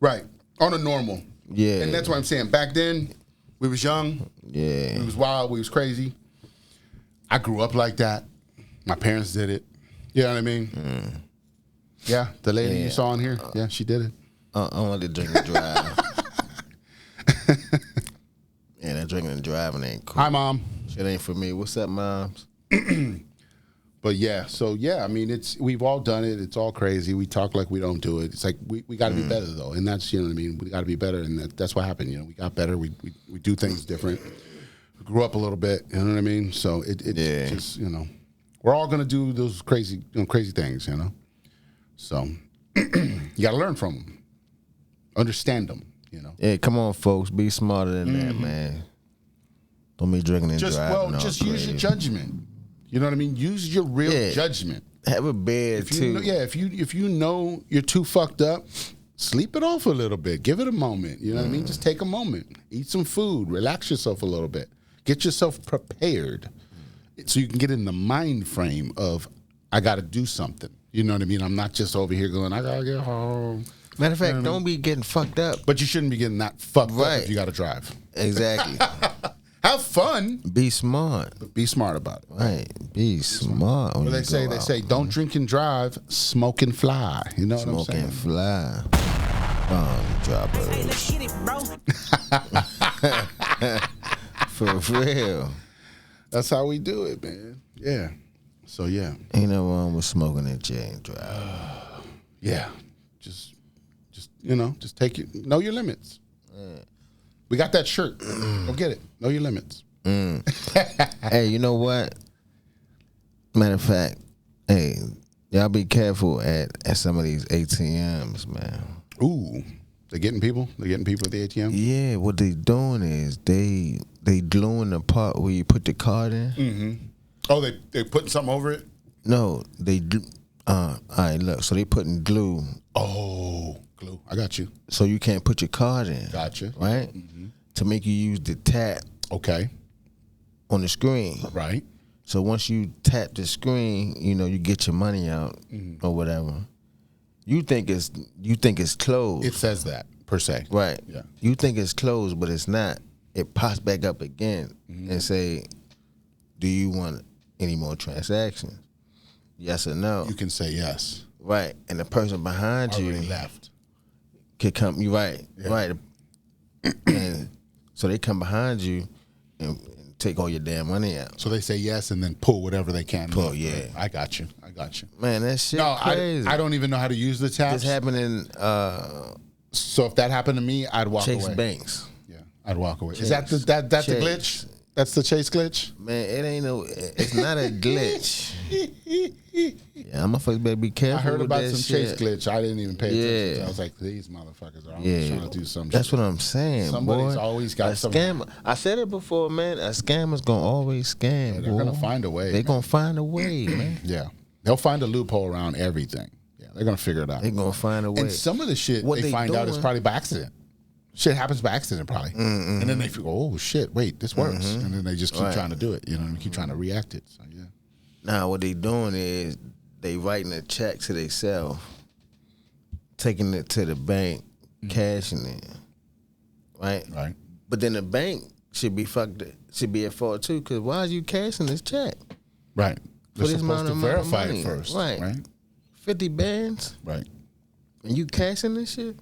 [SPEAKER 1] Right. On a normal.
[SPEAKER 3] Yeah.
[SPEAKER 1] And that's what I'm saying. Back then, we was young.
[SPEAKER 3] Yeah.
[SPEAKER 1] We was wild. We was crazy. I grew up like that. My parents did it. You know what I mean? Yeah. The lady you saw in here. Yeah, she did it.
[SPEAKER 3] I want to drink and drive. Yeah, that drinking and driving ain't cool.
[SPEAKER 1] Hi, Mom.
[SPEAKER 3] Shit ain't for me. What's up, moms?
[SPEAKER 1] But yeah, so yeah, I mean, we've all done it. It's all crazy. We talk like we don't do it. It's like we got to be better though, and that's, you know what I mean. We got to be better, and that's what happened. You know, we got better. We do things different. We grew up a little bit. You know what I mean. So it's just, you know, we're all gonna do those crazy things. You know, so you got to learn from them, understand them. You know.
[SPEAKER 3] Yeah, come on, folks. Be smarter than that, man. Don't be drinking and driving.
[SPEAKER 1] Well, just use your judgment. You know what I mean? Use your real judgment.
[SPEAKER 3] Have a bed too.
[SPEAKER 1] If you know you're too fucked up, sleep it off a little bit. Give it a moment. You know what I mean? Just take a moment. Eat some food. Relax yourself a little bit. Get yourself prepared so you can get in the mind frame of, I got to do something. You know what I mean? I'm not just over here going, I got to get home.
[SPEAKER 3] Matter of fact, don't be getting fucked up.
[SPEAKER 1] But you shouldn't be getting that fucked up if you got to drive.
[SPEAKER 3] Exactly.
[SPEAKER 1] Have fun.
[SPEAKER 3] Be smart.
[SPEAKER 1] But be smart about it.
[SPEAKER 3] Right. Be smart.
[SPEAKER 1] Well, they say, don't drink and drive, smoke and fly. You know what I'm saying?
[SPEAKER 3] Smoke and fly. Bomb droppers. For real.
[SPEAKER 1] That's how we do it, man. Yeah. So, yeah.
[SPEAKER 3] Ain't no wrong with smoking and driving.
[SPEAKER 1] Yeah. Just take it. Know your limits. We got that shirt. Go get it. Know your limits.
[SPEAKER 3] Hey, you know what? Matter of fact, hey, y'all be careful at some of these ATMs, man.
[SPEAKER 1] Ooh, they're getting people. They're getting people at the ATM.
[SPEAKER 3] Yeah, what they doing is they gluing the part where you put the card in.
[SPEAKER 1] Mm-hmm. Oh, they putting something over it.
[SPEAKER 3] No, All right, look. So they putting glue,
[SPEAKER 1] Oh, glue. I got you.
[SPEAKER 3] so you can't put your card in.
[SPEAKER 1] Gotcha.
[SPEAKER 3] Right. To make you use the tap
[SPEAKER 1] Okay.
[SPEAKER 3] on the screen.
[SPEAKER 1] Right.
[SPEAKER 3] So once you tap the screen, you get your money out or whatever. You think it's closed.
[SPEAKER 1] It says that per se.
[SPEAKER 3] Right.
[SPEAKER 1] Yeah.
[SPEAKER 3] You think it's closed, but it's not. It pops back up again and say, do you want any more transactions? Yes or no.
[SPEAKER 1] You can say yes.
[SPEAKER 3] Right. And the person behind
[SPEAKER 1] Already
[SPEAKER 3] you
[SPEAKER 1] left.
[SPEAKER 3] could come. You right.
[SPEAKER 1] Yeah.
[SPEAKER 3] Right. And so they come behind you and take all your damn money out.
[SPEAKER 1] So they say yes and then pull whatever they can.
[SPEAKER 3] Pull, yeah.
[SPEAKER 1] I got you.
[SPEAKER 3] Man, that shit
[SPEAKER 1] No,
[SPEAKER 3] crazy.
[SPEAKER 1] I don't even know how to use the taps.
[SPEAKER 3] This happened in
[SPEAKER 1] So if that happened to me, I'd walk
[SPEAKER 3] Chase
[SPEAKER 1] away.
[SPEAKER 3] Banks.
[SPEAKER 1] Yeah, I'd walk away.
[SPEAKER 3] Chase.
[SPEAKER 1] Is that the
[SPEAKER 3] Chase.
[SPEAKER 1] glitch? That's the Chase glitch?
[SPEAKER 3] Man, it's not a glitch. Yeah, I'm gonna better be careful.
[SPEAKER 1] I heard
[SPEAKER 3] with
[SPEAKER 1] about
[SPEAKER 3] that
[SPEAKER 1] some
[SPEAKER 3] shit.
[SPEAKER 1] Chase glitch. I didn't even pay attention.
[SPEAKER 3] Yeah.
[SPEAKER 1] I was like, these motherfuckers are always
[SPEAKER 3] Yeah,
[SPEAKER 1] trying to do some
[SPEAKER 3] that's
[SPEAKER 1] shit.
[SPEAKER 3] what I'm saying.
[SPEAKER 1] Somebody's
[SPEAKER 3] boy.
[SPEAKER 1] always got
[SPEAKER 3] a
[SPEAKER 1] some-
[SPEAKER 3] scammer. I said it before, man. A scammer's gonna always scam.
[SPEAKER 1] They're
[SPEAKER 3] boy.
[SPEAKER 1] gonna find a way,
[SPEAKER 3] They're
[SPEAKER 1] man.
[SPEAKER 3] gonna find a way, man.
[SPEAKER 1] Yeah. They'll find a loophole around everything. Yeah, they're going to figure it out.
[SPEAKER 3] They're gonna find a way.
[SPEAKER 1] And some of the shit
[SPEAKER 3] What
[SPEAKER 1] they find out is
[SPEAKER 3] doing-
[SPEAKER 1] probably by accident. Shit happens by accident probably. And then they figure, oh, shit, wait, this works. And then they just keep
[SPEAKER 3] Right.
[SPEAKER 1] trying to do it, and keep trying to react it. So, yeah.
[SPEAKER 3] Now what they doing is they writing a check to themselves, taking it to the bank, cashing it, right?
[SPEAKER 1] Right.
[SPEAKER 3] But then the bank should be at fault too, because why are you cashing this check?
[SPEAKER 1] Right. They're
[SPEAKER 3] For this
[SPEAKER 1] supposed to
[SPEAKER 3] amount of
[SPEAKER 1] verify
[SPEAKER 3] money.
[SPEAKER 1] it first.
[SPEAKER 3] Right.
[SPEAKER 1] Right.
[SPEAKER 3] 50 bands,
[SPEAKER 1] Right.
[SPEAKER 3] and you cashing this shit?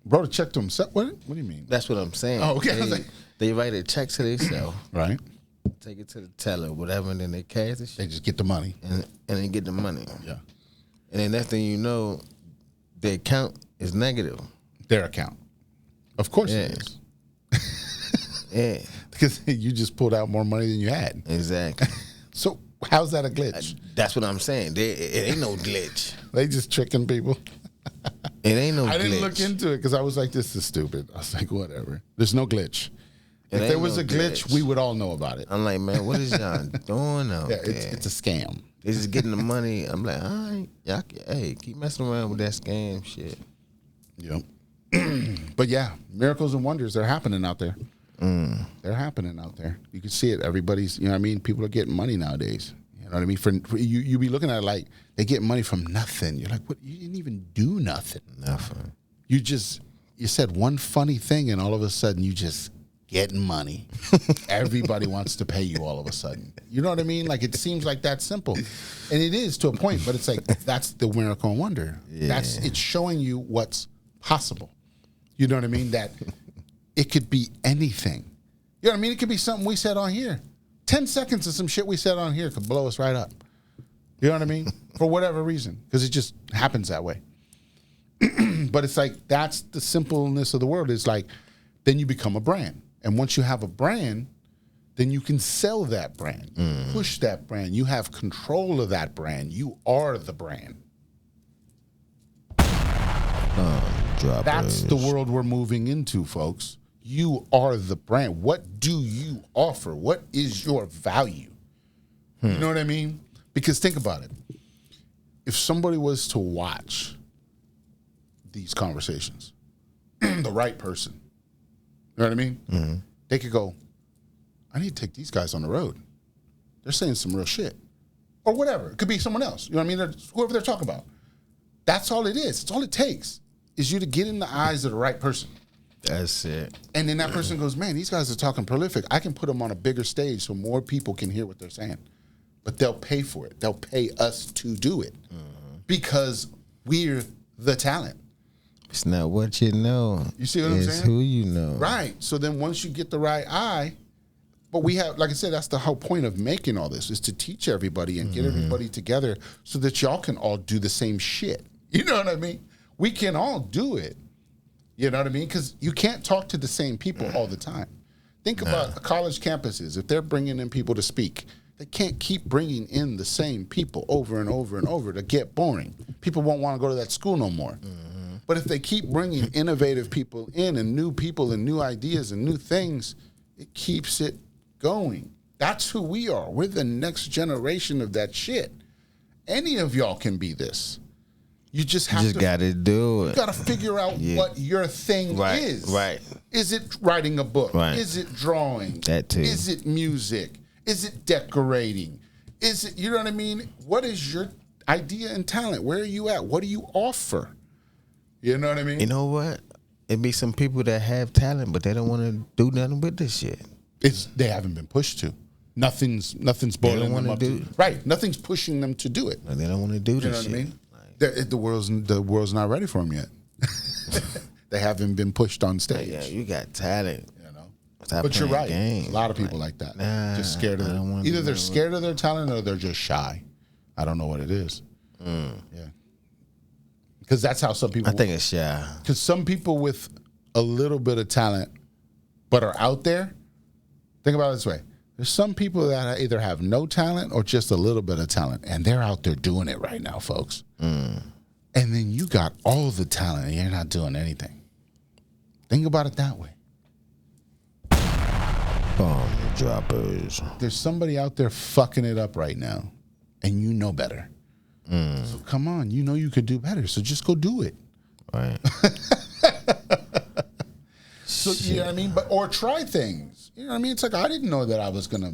[SPEAKER 1] Wrote a check to himself. What do you mean?
[SPEAKER 3] That's what I'm saying.
[SPEAKER 1] Oh, okay. I was like-
[SPEAKER 3] They write a check to themselves,
[SPEAKER 1] Right.
[SPEAKER 3] take it to the teller, whatever, and then they cash the
[SPEAKER 1] They
[SPEAKER 3] shit,
[SPEAKER 1] just get the money.
[SPEAKER 3] and they get the money.
[SPEAKER 1] Yeah.
[SPEAKER 3] And then next thing you know, the account is negative.
[SPEAKER 1] Their account. Of course
[SPEAKER 3] Yeah.
[SPEAKER 1] it is.
[SPEAKER 3] Yeah,
[SPEAKER 1] Because you just pulled out more money than you had.
[SPEAKER 3] exactly.
[SPEAKER 1] So how's that a glitch?
[SPEAKER 3] That's what I'm saying. It ain't no glitch.
[SPEAKER 1] They just tricking people.
[SPEAKER 3] It ain't no glitch.
[SPEAKER 1] I didn't look into it because I was like, this is stupid. I was like, whatever. There's no glitch. If
[SPEAKER 3] ain't
[SPEAKER 1] there was
[SPEAKER 3] no
[SPEAKER 1] a glitch, we would all know about it.
[SPEAKER 3] I'm like, man, what is y'all doing out
[SPEAKER 1] Yeah,
[SPEAKER 3] there?
[SPEAKER 1] it's a scam.
[SPEAKER 3] They just getting the money. I'm like, all right, y'all, hey, keep messing around with that scam shit.
[SPEAKER 1] Yep. But yeah, miracles and wonders, they're happening out there. They're happening out there. You can see it. Everybody's, you know what I mean? People are getting money nowadays. You know what I mean? For you be looking at it like they get money from nothing. You're like, what? You didn't even do nothing.
[SPEAKER 3] Nothing.
[SPEAKER 1] You said one funny thing and all of a sudden you just getting money. Everybody wants to pay you all of a sudden. You know what I mean? Like it seems like that simple. And it is to a point, but it's like that's the miracle and wonder.
[SPEAKER 3] Yeah.
[SPEAKER 1] It's showing you what's possible. You know what I mean? That it could be anything. You know what I mean? It could be something we said on here. 10 seconds of some shit we said on here could blow us right up. You know what I mean? For whatever reason. Because it just happens that way. But it's like, that's the simpleness of the world. It's like, then you become a brand. And once you have a brand, then you can sell that brand, push that brand. You have control of that brand. You are the brand. That's the world we're moving into, folks. You are the brand. What do you offer? What is your value? You know what I mean? Because think about it. If somebody was to watch these conversations, the right person, you know what I mean? They could go, I need to take these guys on the road. They're saying some real shit. Or whatever. It could be someone else. You know what I mean? Whoever they're talking about. That's all it is. It's all it takes is you to get in the eyes of the right person.
[SPEAKER 3] That's it.
[SPEAKER 1] And then that person goes, man, these guys are talking prolific. I can put them on a bigger stage so more people can hear what they're saying. But they'll pay for it. They'll pay us to do it because we're the talent.
[SPEAKER 3] It's not what you know.
[SPEAKER 1] You see what I'm
[SPEAKER 3] It's
[SPEAKER 1] saying?
[SPEAKER 3] who you know.
[SPEAKER 1] Right. So then once you get the right eye, but we have, like I said, that's the whole point of making all this is to teach everybody and get everybody together so that y'all can all do the same shit. You know what I mean? We can all do it. You know what I mean? Because you can't talk to the same people all the time. Think about college campuses. If they're bringing in people to speak, they can't keep bringing in the same people over and over and over to get boring. People won't want to go to that school no more. But if they keep bringing innovative people in and new ideas and new things, it keeps it going. That's who we are. We're the next generation of that shit. Any of y'all can be this. You just have to.
[SPEAKER 3] Got to do it.
[SPEAKER 1] You got to figure out what your thing is.
[SPEAKER 3] Right.
[SPEAKER 1] Is it writing a book?
[SPEAKER 3] Right.
[SPEAKER 1] Is it drawing?
[SPEAKER 3] That too.
[SPEAKER 1] Is it music? Is it decorating? Is it, you know what I mean? What is your idea and talent? Where are you at? What do you offer? You know what I mean?
[SPEAKER 3] You know what? It be some people that have talent, but they don't want to do nothing with this shit.
[SPEAKER 1] They haven't been pushed to. Nothing's boiling them up to. Right. Nothing's pushing them to do it.
[SPEAKER 3] Like they don't want to do this
[SPEAKER 1] You know
[SPEAKER 3] shit.
[SPEAKER 1] what I mean? The world's not ready for them yet. They haven't been pushed on stage.
[SPEAKER 3] Yeah, you got talent.
[SPEAKER 1] You know.
[SPEAKER 3] Stop
[SPEAKER 1] But you're
[SPEAKER 3] playing
[SPEAKER 1] right.
[SPEAKER 3] games.
[SPEAKER 1] A lot of people like that. Just scared of
[SPEAKER 3] I don't wanna
[SPEAKER 1] either
[SPEAKER 3] do
[SPEAKER 1] they're
[SPEAKER 3] that.
[SPEAKER 1] scared of their talent or they're just shy. I don't know what it is. Yeah. Because that's how some people.
[SPEAKER 3] I think it's shy.
[SPEAKER 1] Because some people with a little bit of talent but are out there. Think about it this way. There's some people that either have no talent or just a little bit of talent, and they're out there doing it right now, folks. And then you got all the talent and you're not doing anything. Think about it that way.
[SPEAKER 3] Bomb droppers.
[SPEAKER 1] There's somebody out there fucking it up right now, and you know better. So come on, you know you could do better, so just go do it.
[SPEAKER 3] Right.
[SPEAKER 1] So you know what I mean? Or try things. You know what I mean? It's like I didn't know that I was gonna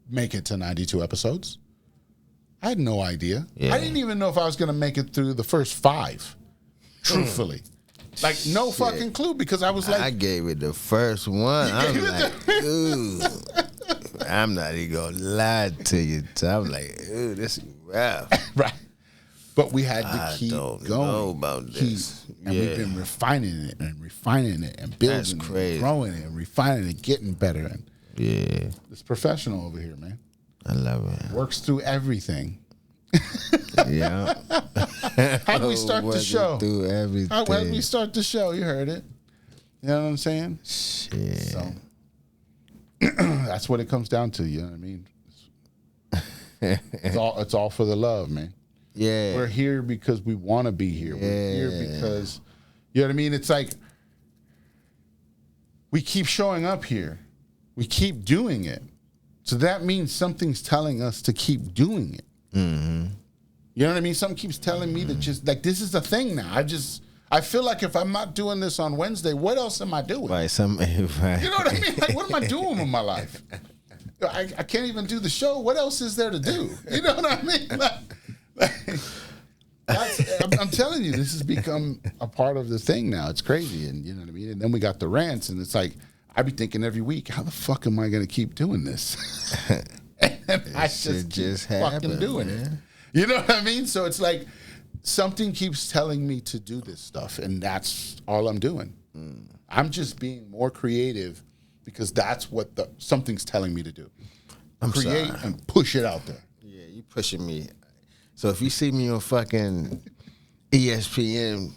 [SPEAKER 1] make it to 92 episodes. I had no idea.
[SPEAKER 3] Yeah.
[SPEAKER 1] I didn't even know if I was gonna make it through the first 5. Truthfully. Like no fucking clue, because I was like,
[SPEAKER 3] I gave it the first one. I'm like, ooh. I'm not even gonna lie to you. So I'm like, ooh, this is rough.
[SPEAKER 1] right. But we had to
[SPEAKER 3] I
[SPEAKER 1] keep
[SPEAKER 3] don't
[SPEAKER 1] going.
[SPEAKER 3] know about this.
[SPEAKER 1] And we've been refining it and building
[SPEAKER 3] That's crazy.
[SPEAKER 1] it, growing it and refining it, getting better. And
[SPEAKER 3] Yeah,
[SPEAKER 1] it's professional over here, man.
[SPEAKER 3] I love it.
[SPEAKER 1] Works through everything.
[SPEAKER 3] Yeah.
[SPEAKER 1] How do we start the show?
[SPEAKER 3] Through everything.
[SPEAKER 1] How do we start the show? You heard it. You know what I'm saying?
[SPEAKER 3] Shit.
[SPEAKER 1] So that's what it comes down to. You know what I mean? It's all for the love, man.
[SPEAKER 3] Yeah.
[SPEAKER 1] We're here because we want to be here. We're here because, you know what I mean? It's like we keep showing up here. We keep doing it. So that means something's telling us to keep doing it.
[SPEAKER 3] Mm-hmm.
[SPEAKER 1] You know what I mean? Something keeps telling me that just like this is the thing now. I feel like if I'm not doing this on Wednesday, what else am I doing?
[SPEAKER 3] Right.
[SPEAKER 1] You know what I mean? Like, what am I doing with my life? I can't even do the show. What else is there to do? You know what I mean? I'm telling you, this has become a part of the thing now. It's crazy, and you know what I mean. And then we got the rants, and it's like I be thinking every week, how the fuck am I going to keep doing this? And I just keep fucking doing it. You know what I mean? So it's like something keeps telling me to do this stuff, and that's all I'm doing. I'm just being more creative because that's what something's telling me to do. Create and push it out there.
[SPEAKER 3] Yeah, you pushing me. So if you see me on fucking ESPN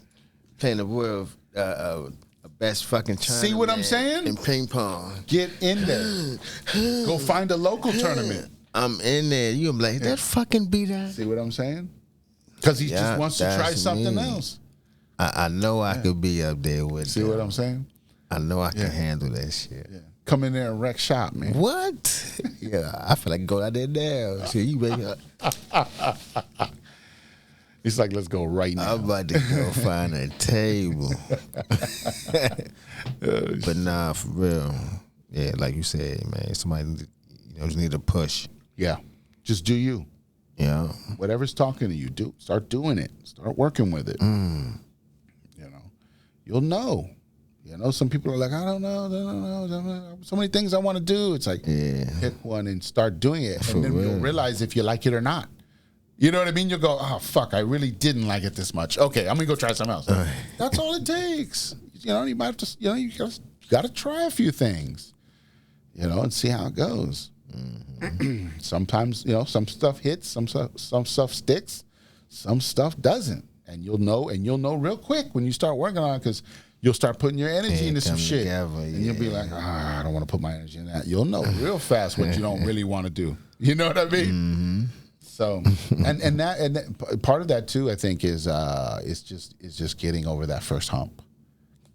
[SPEAKER 3] playing the world best fucking tournament,
[SPEAKER 1] see what I'm saying?
[SPEAKER 3] In ping pong,
[SPEAKER 1] get in there. Go find a local tournament.
[SPEAKER 3] I'm in there. You gonna be like, that fucking BDot.
[SPEAKER 1] See what I'm saying? Because he just wants to try something else.
[SPEAKER 3] I know I could be up there with.
[SPEAKER 1] See what I'm saying?
[SPEAKER 3] I know I can handle that shit.
[SPEAKER 1] Yeah. Come in there and wreck shop, man.
[SPEAKER 3] What? Yeah, I feel like go out there now. So you wake up.
[SPEAKER 1] He's like, let's go right now.
[SPEAKER 3] I'm about to go find a table. But nah, for real. Yeah, like you said, man, somebody just need a push.
[SPEAKER 1] Yeah. Just do you.
[SPEAKER 3] Yeah.
[SPEAKER 1] Whatever's talking to you, start doing it. Start working with it. You'll know. Some people are like, I don't know. So many things I want to do. It's like, pick one and start doing it. And then you'll realize if you like it or not. You know what I mean? You'll go, oh, fuck, I really didn't like it this much. Okay, I'm going to go try something else. That's all it takes. You might have to, you got to try a few things, and see how it goes. Mm-hmm. Sometimes, some stuff hits, some stuff sticks, some stuff doesn't. And you'll know real quick when you start working on it because you'll start putting your energy into some shit. And you'll be like, I don't want to put my energy in that. You'll know real fast what you don't really want to do. You know what I mean? Mm-hmm. So, and that part of that too, I think is just getting over that first hump,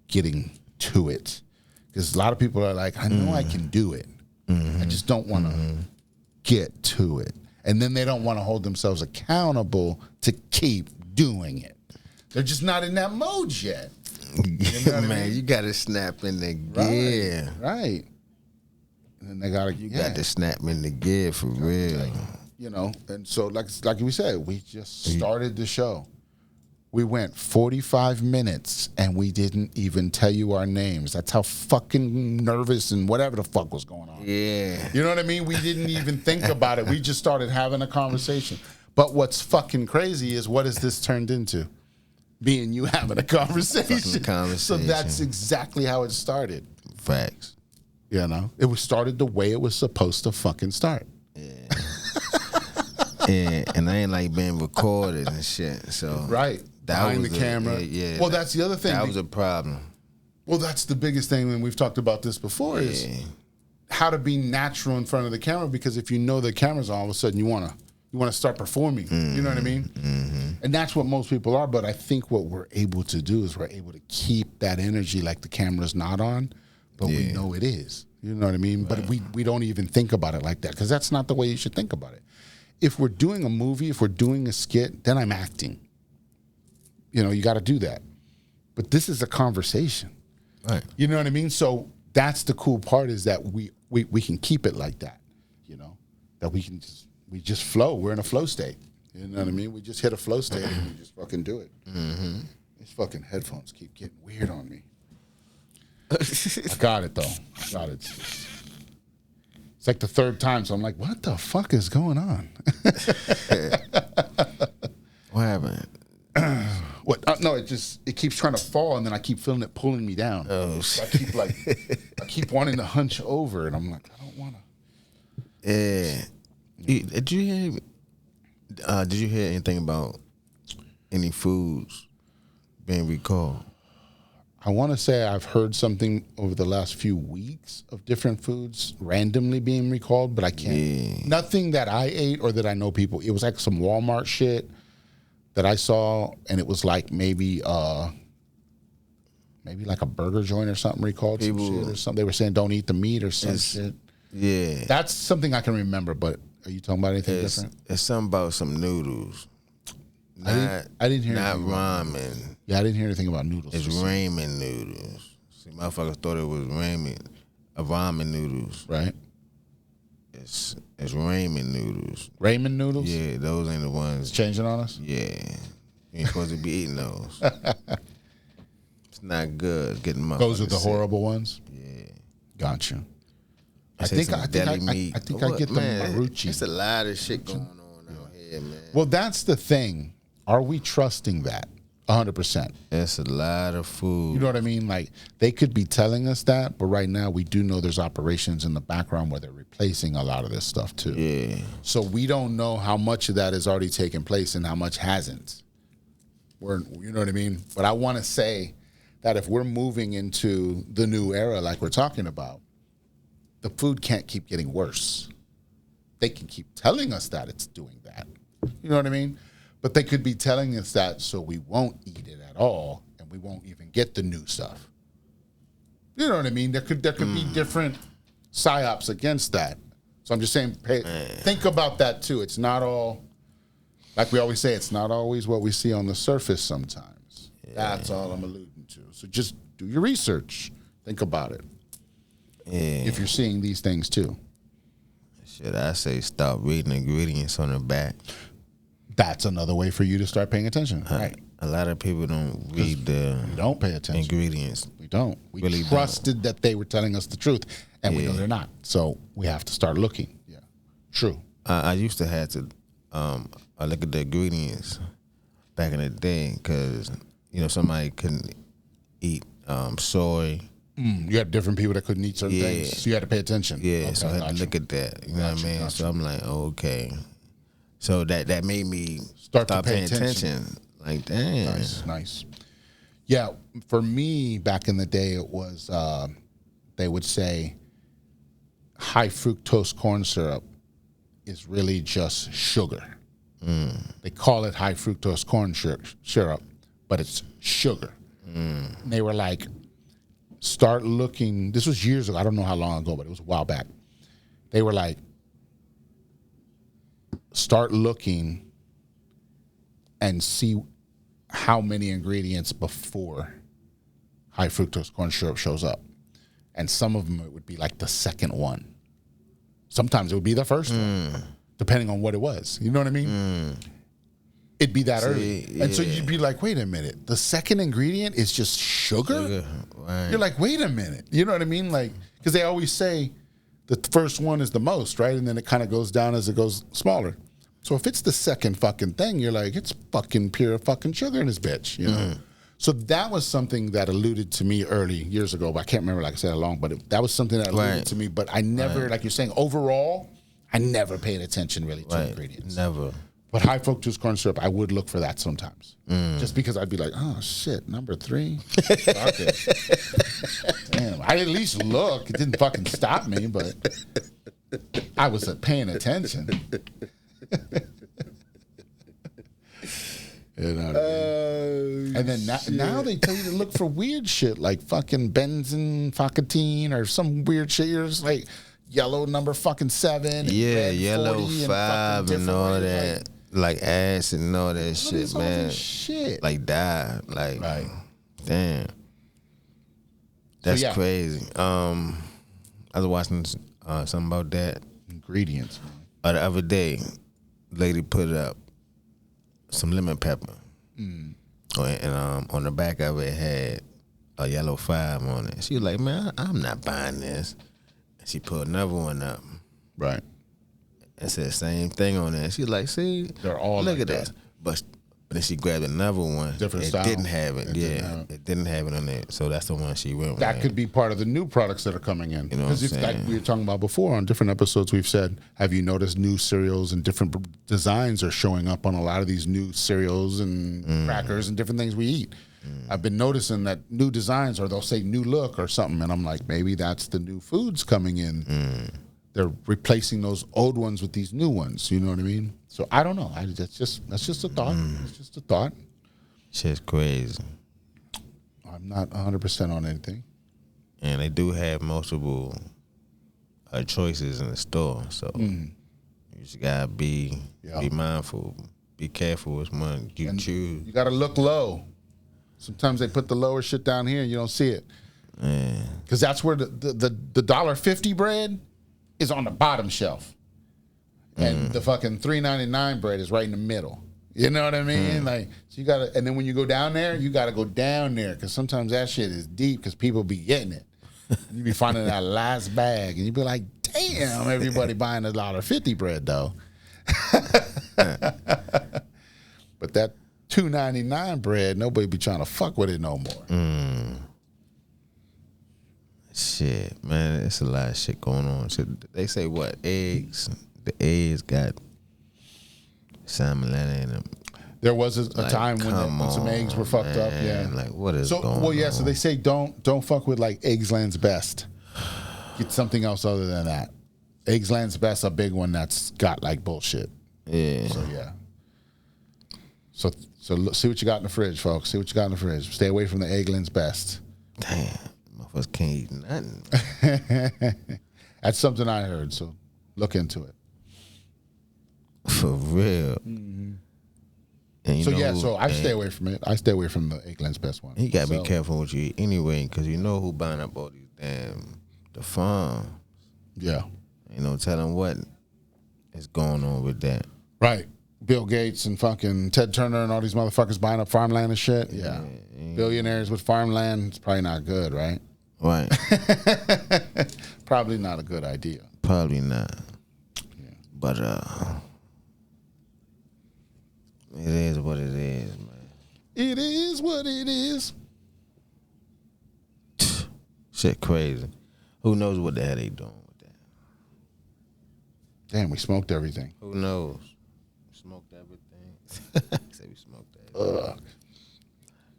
[SPEAKER 1] getting to it. Because a lot of people are like, I know I can do it. Mm-hmm. I just don't want to get to it. And then they don't want to hold themselves accountable to keep doing it. They're just not in that mode yet. You know what I mean?
[SPEAKER 3] You got to snap in the gear.
[SPEAKER 1] Right. And then they got to...
[SPEAKER 3] You got to snap in the gear for real.
[SPEAKER 1] Like, you know, and so like we said, we just started the show. We went 45 minutes and we didn't even tell you our names. That's how fucking nervous and whatever the fuck was going on.
[SPEAKER 3] Yeah.
[SPEAKER 1] You know what I mean? We didn't even think about it. We just started having a conversation. But what's fucking crazy is what has this turned into? Me and you having a conversation. So that's exactly how it started.
[SPEAKER 3] Facts.
[SPEAKER 1] You know? It was started the way it was supposed to fucking start.
[SPEAKER 3] Yeah, and I ain't like being recorded and shit. So
[SPEAKER 1] right. Behind the camera.
[SPEAKER 3] Yeah.
[SPEAKER 1] Well, that's the other thing.
[SPEAKER 3] That was a problem.
[SPEAKER 1] Well, that's the biggest thing, and we've talked about this before, is how to be natural in front of the camera, because if you know the camera's on, all of a sudden you want to start performing. You know what I mean? Mm-hmm. And that's what most people are, but I think what we're able to do is we're able to keep that energy like the camera's not on, but we know it is. You know what I mean? Right. But we don't even think about it like that, because that's not the way you should think about it. If we're doing a movie, if we're doing a skit, then I'm acting. You know, you got to do that. But this is a conversation.
[SPEAKER 3] Right.
[SPEAKER 1] You know what I mean? So that's the cool part, is that we can keep it like that, you know, that we just flow. We're in a flow state. You know what I mean? We just hit a flow state and we just fucking do it. Mm-hmm. These fucking headphones keep getting weird on me. I got it, though. I got it. It's like the third time, so I'm like, what the fuck is going on?
[SPEAKER 3] What happened?
[SPEAKER 1] What? No, it keeps trying to fall, and then I keep feeling it pulling me down. Oh, so I keep wanting to hunch over, and I'm like, I don't want to.
[SPEAKER 3] Yeah. Did you hear anything about any foods being recalled?
[SPEAKER 1] I want to say I've heard something over the last few weeks of different foods randomly being recalled, but I can't. Yeah. Nothing that I ate or that I know people. It was like some Walmart shit that I saw, and it was like maybe like a burger joint or something recalled. People, some shit or something. They were saying don't eat the meat or some shit.
[SPEAKER 3] Yeah.
[SPEAKER 1] That's something I can remember, but are you talking about anything different?
[SPEAKER 3] It's something about some noodles.
[SPEAKER 1] I didn't hear
[SPEAKER 3] not
[SPEAKER 1] anything
[SPEAKER 3] ramen.
[SPEAKER 1] Yeah, I didn't hear anything about noodles.
[SPEAKER 3] It's ramen noodles. See, motherfuckers thought it was ramen noodles.
[SPEAKER 1] Right.
[SPEAKER 3] It's ramen noodles.
[SPEAKER 1] Ramen noodles?
[SPEAKER 3] Yeah, those ain't the ones.
[SPEAKER 1] It's changing on us?
[SPEAKER 3] Yeah. You ain't supposed to be eating those. It's not good getting motherfuckers
[SPEAKER 1] Those are the
[SPEAKER 3] sick.
[SPEAKER 1] Horrible ones?
[SPEAKER 3] Yeah.
[SPEAKER 1] Gotcha. I
[SPEAKER 3] think
[SPEAKER 1] I get the Marucci.
[SPEAKER 3] It's a lot of shit going on out here, man.
[SPEAKER 1] Well, that's the thing. Are we trusting that 100%?
[SPEAKER 3] It's a lot of food.
[SPEAKER 1] You know what I mean? Like, they could be telling us that, but right now we do know there's operations in the background where they're replacing a lot of this stuff too.
[SPEAKER 3] Yeah.
[SPEAKER 1] So we don't know how much of that has already taken place and how much hasn't. You know what I mean? But I want to say that if we're moving into the new era like we're talking about, the food can't keep getting worse. They can keep telling us that it's doing that. You know what I mean? But they could be telling us that so we won't eat it at all, and we won't even get the new stuff. You know what I mean? There could be different psyops against that. So I'm just saying, think about that too. It's not all, like we always say, it's not always what we see on the surface sometimes. Yeah. That's all I'm alluding to. So just do your research. Think about it. Yeah. If you're seeing these things too.
[SPEAKER 3] Should I say stop reading ingredients on the back?
[SPEAKER 1] That's another way for you to start paying attention. Right.
[SPEAKER 3] A lot of people don't read the
[SPEAKER 1] don't pay attention.
[SPEAKER 3] Ingredients.
[SPEAKER 1] We don't. We
[SPEAKER 3] really
[SPEAKER 1] trusted that they were telling us the truth, and we know they're not. So we have to start looking. Yeah, true.
[SPEAKER 3] I used to have to I look at the ingredients back in the day because, somebody couldn't eat soy.
[SPEAKER 1] You had different people that couldn't eat certain things, so you had to pay attention.
[SPEAKER 3] Yeah, okay, so I had to look at that. You know what I mean? So I'm like, okay. So that made me start paying attention. Like, damn.
[SPEAKER 1] Nice. Yeah, for me, back in the day, it was, they would say high fructose corn syrup is really just sugar. They call it high fructose corn syrup, but it's sugar. And they were like, start looking, this was years ago, I don't know how long ago, but it was a while back. They were like, start looking and see how many ingredients before high fructose corn syrup shows up. And some of them, it would be like the second one. Sometimes it would be the first one, depending on what it was. You know what I mean? It'd be that early. And so you'd be like, wait a minute. The second ingredient is just sugar?
[SPEAKER 3] Right.
[SPEAKER 1] You're like, wait a minute. You know what I mean? Like, because they always say the first one is the most, right? And then it kind of goes down as it goes smaller. So if it's the second fucking thing, you're like, it's fucking pure fucking sugar in this bitch, you know? So that was something that alluded to me early years ago. But I can't remember, like I said, how long. But that was something that alluded to me. But I never, like you're saying, overall, I never paid attention really to ingredients.
[SPEAKER 3] Never.
[SPEAKER 1] But high fructose corn syrup, I would look for that sometimes. Just because I'd be like, oh, shit, number 3? Fuck it. Damn, I at least look. It didn't fucking stop me, but I was paying attention. You know what I mean? And then now they tell you to look for weird shit like fucking benzene or some weird shit. You're just like yellow number fucking 7. And red
[SPEAKER 3] yellow 5 and all that.
[SPEAKER 1] Like,
[SPEAKER 3] like acid and all that shit, man.
[SPEAKER 1] Shit.
[SPEAKER 3] Like dye. Like, damn. That's crazy. I was watching something about that.
[SPEAKER 1] Ingredients, man.
[SPEAKER 3] The other day, lady put up some lemon pepper. And on the back of it had a yellow 5 on it. She was like, man, I'm not buying this. And she put another one up.
[SPEAKER 1] Right.
[SPEAKER 3] And said the same thing on there. She was like, see,
[SPEAKER 1] they're all
[SPEAKER 3] look
[SPEAKER 1] like
[SPEAKER 3] at this. But then she grabbed another one.
[SPEAKER 1] Different style.
[SPEAKER 3] It didn't have it. It didn't have it on there. So that's the one she went with.
[SPEAKER 1] That could be part of the new products that are coming in.
[SPEAKER 3] You know what I'm saying?
[SPEAKER 1] Like we were talking about before on different episodes, we've said, have you noticed new cereals and different designs are showing up on a lot of these new cereals and crackers and different things we eat? I've been noticing that new designs, or they'll say new look or something, and I'm like, maybe that's the new foods coming in. They're replacing those old ones with these new ones. You know what I mean? So I don't know. That's just a thought. It's just a thought.
[SPEAKER 3] Shit's crazy.
[SPEAKER 1] I'm not 100% on anything.
[SPEAKER 3] And they do have multiple choices in the store. So you just gotta be mindful, be careful which one you choose.
[SPEAKER 1] You gotta look low. Sometimes they put the lower shit down here and you don't see it. Because that's where the $1.50 bread is on the bottom shelf. And the fucking $3.99 bread is right in the middle. You know what I mean? Like, so you gotta, and then when you go down there, you gotta go down there because sometimes that shit is deep because people be getting it. You be finding that last bag and you be like, damn, everybody buying $1.50 bread though. But that $2.99 bread, nobody be trying to fuck with it no more.
[SPEAKER 3] Shit, man, it's a lot of shit going on. So they say what? Eggs. The eggs got salmonella in them.
[SPEAKER 1] There was a time when some eggs were fucked up. Yeah.
[SPEAKER 3] Like, what is going on?
[SPEAKER 1] So they say don't fuck with like Eggsland's Best. Get something else other than that. Eggsland's Best, a big one that's got like bullshit.
[SPEAKER 3] Yeah.
[SPEAKER 1] So yeah. So look, see what you got in the fridge, folks. See what you got in the fridge. Stay away from the Eggsland's Best.
[SPEAKER 3] Damn, motherfuckers can't eat nothing.
[SPEAKER 1] That's something I heard. So look into it.
[SPEAKER 3] For real. And
[SPEAKER 1] so I stay away from it. I stay away from the Eggsland's Best one.
[SPEAKER 3] You gotta be careful what you eat anyway, because you know who buying up all these the farms.
[SPEAKER 1] Yeah.
[SPEAKER 3] Ain't no telling what is going on with that.
[SPEAKER 1] Right. Bill Gates and fucking Ted Turner and all these motherfuckers buying up farmland and shit. Yeah. Billionaires with farmland, it's probably not good, right?
[SPEAKER 3] Right.
[SPEAKER 1] Probably not a good idea.
[SPEAKER 3] Probably not.
[SPEAKER 1] Yeah.
[SPEAKER 3] But it is what it is, man.
[SPEAKER 1] It is what it is.
[SPEAKER 3] Shit crazy. Who knows what the hell they doing with that?
[SPEAKER 1] Damn, we smoked everything.
[SPEAKER 3] Who knows? Smoked everything. Say we smoked everything.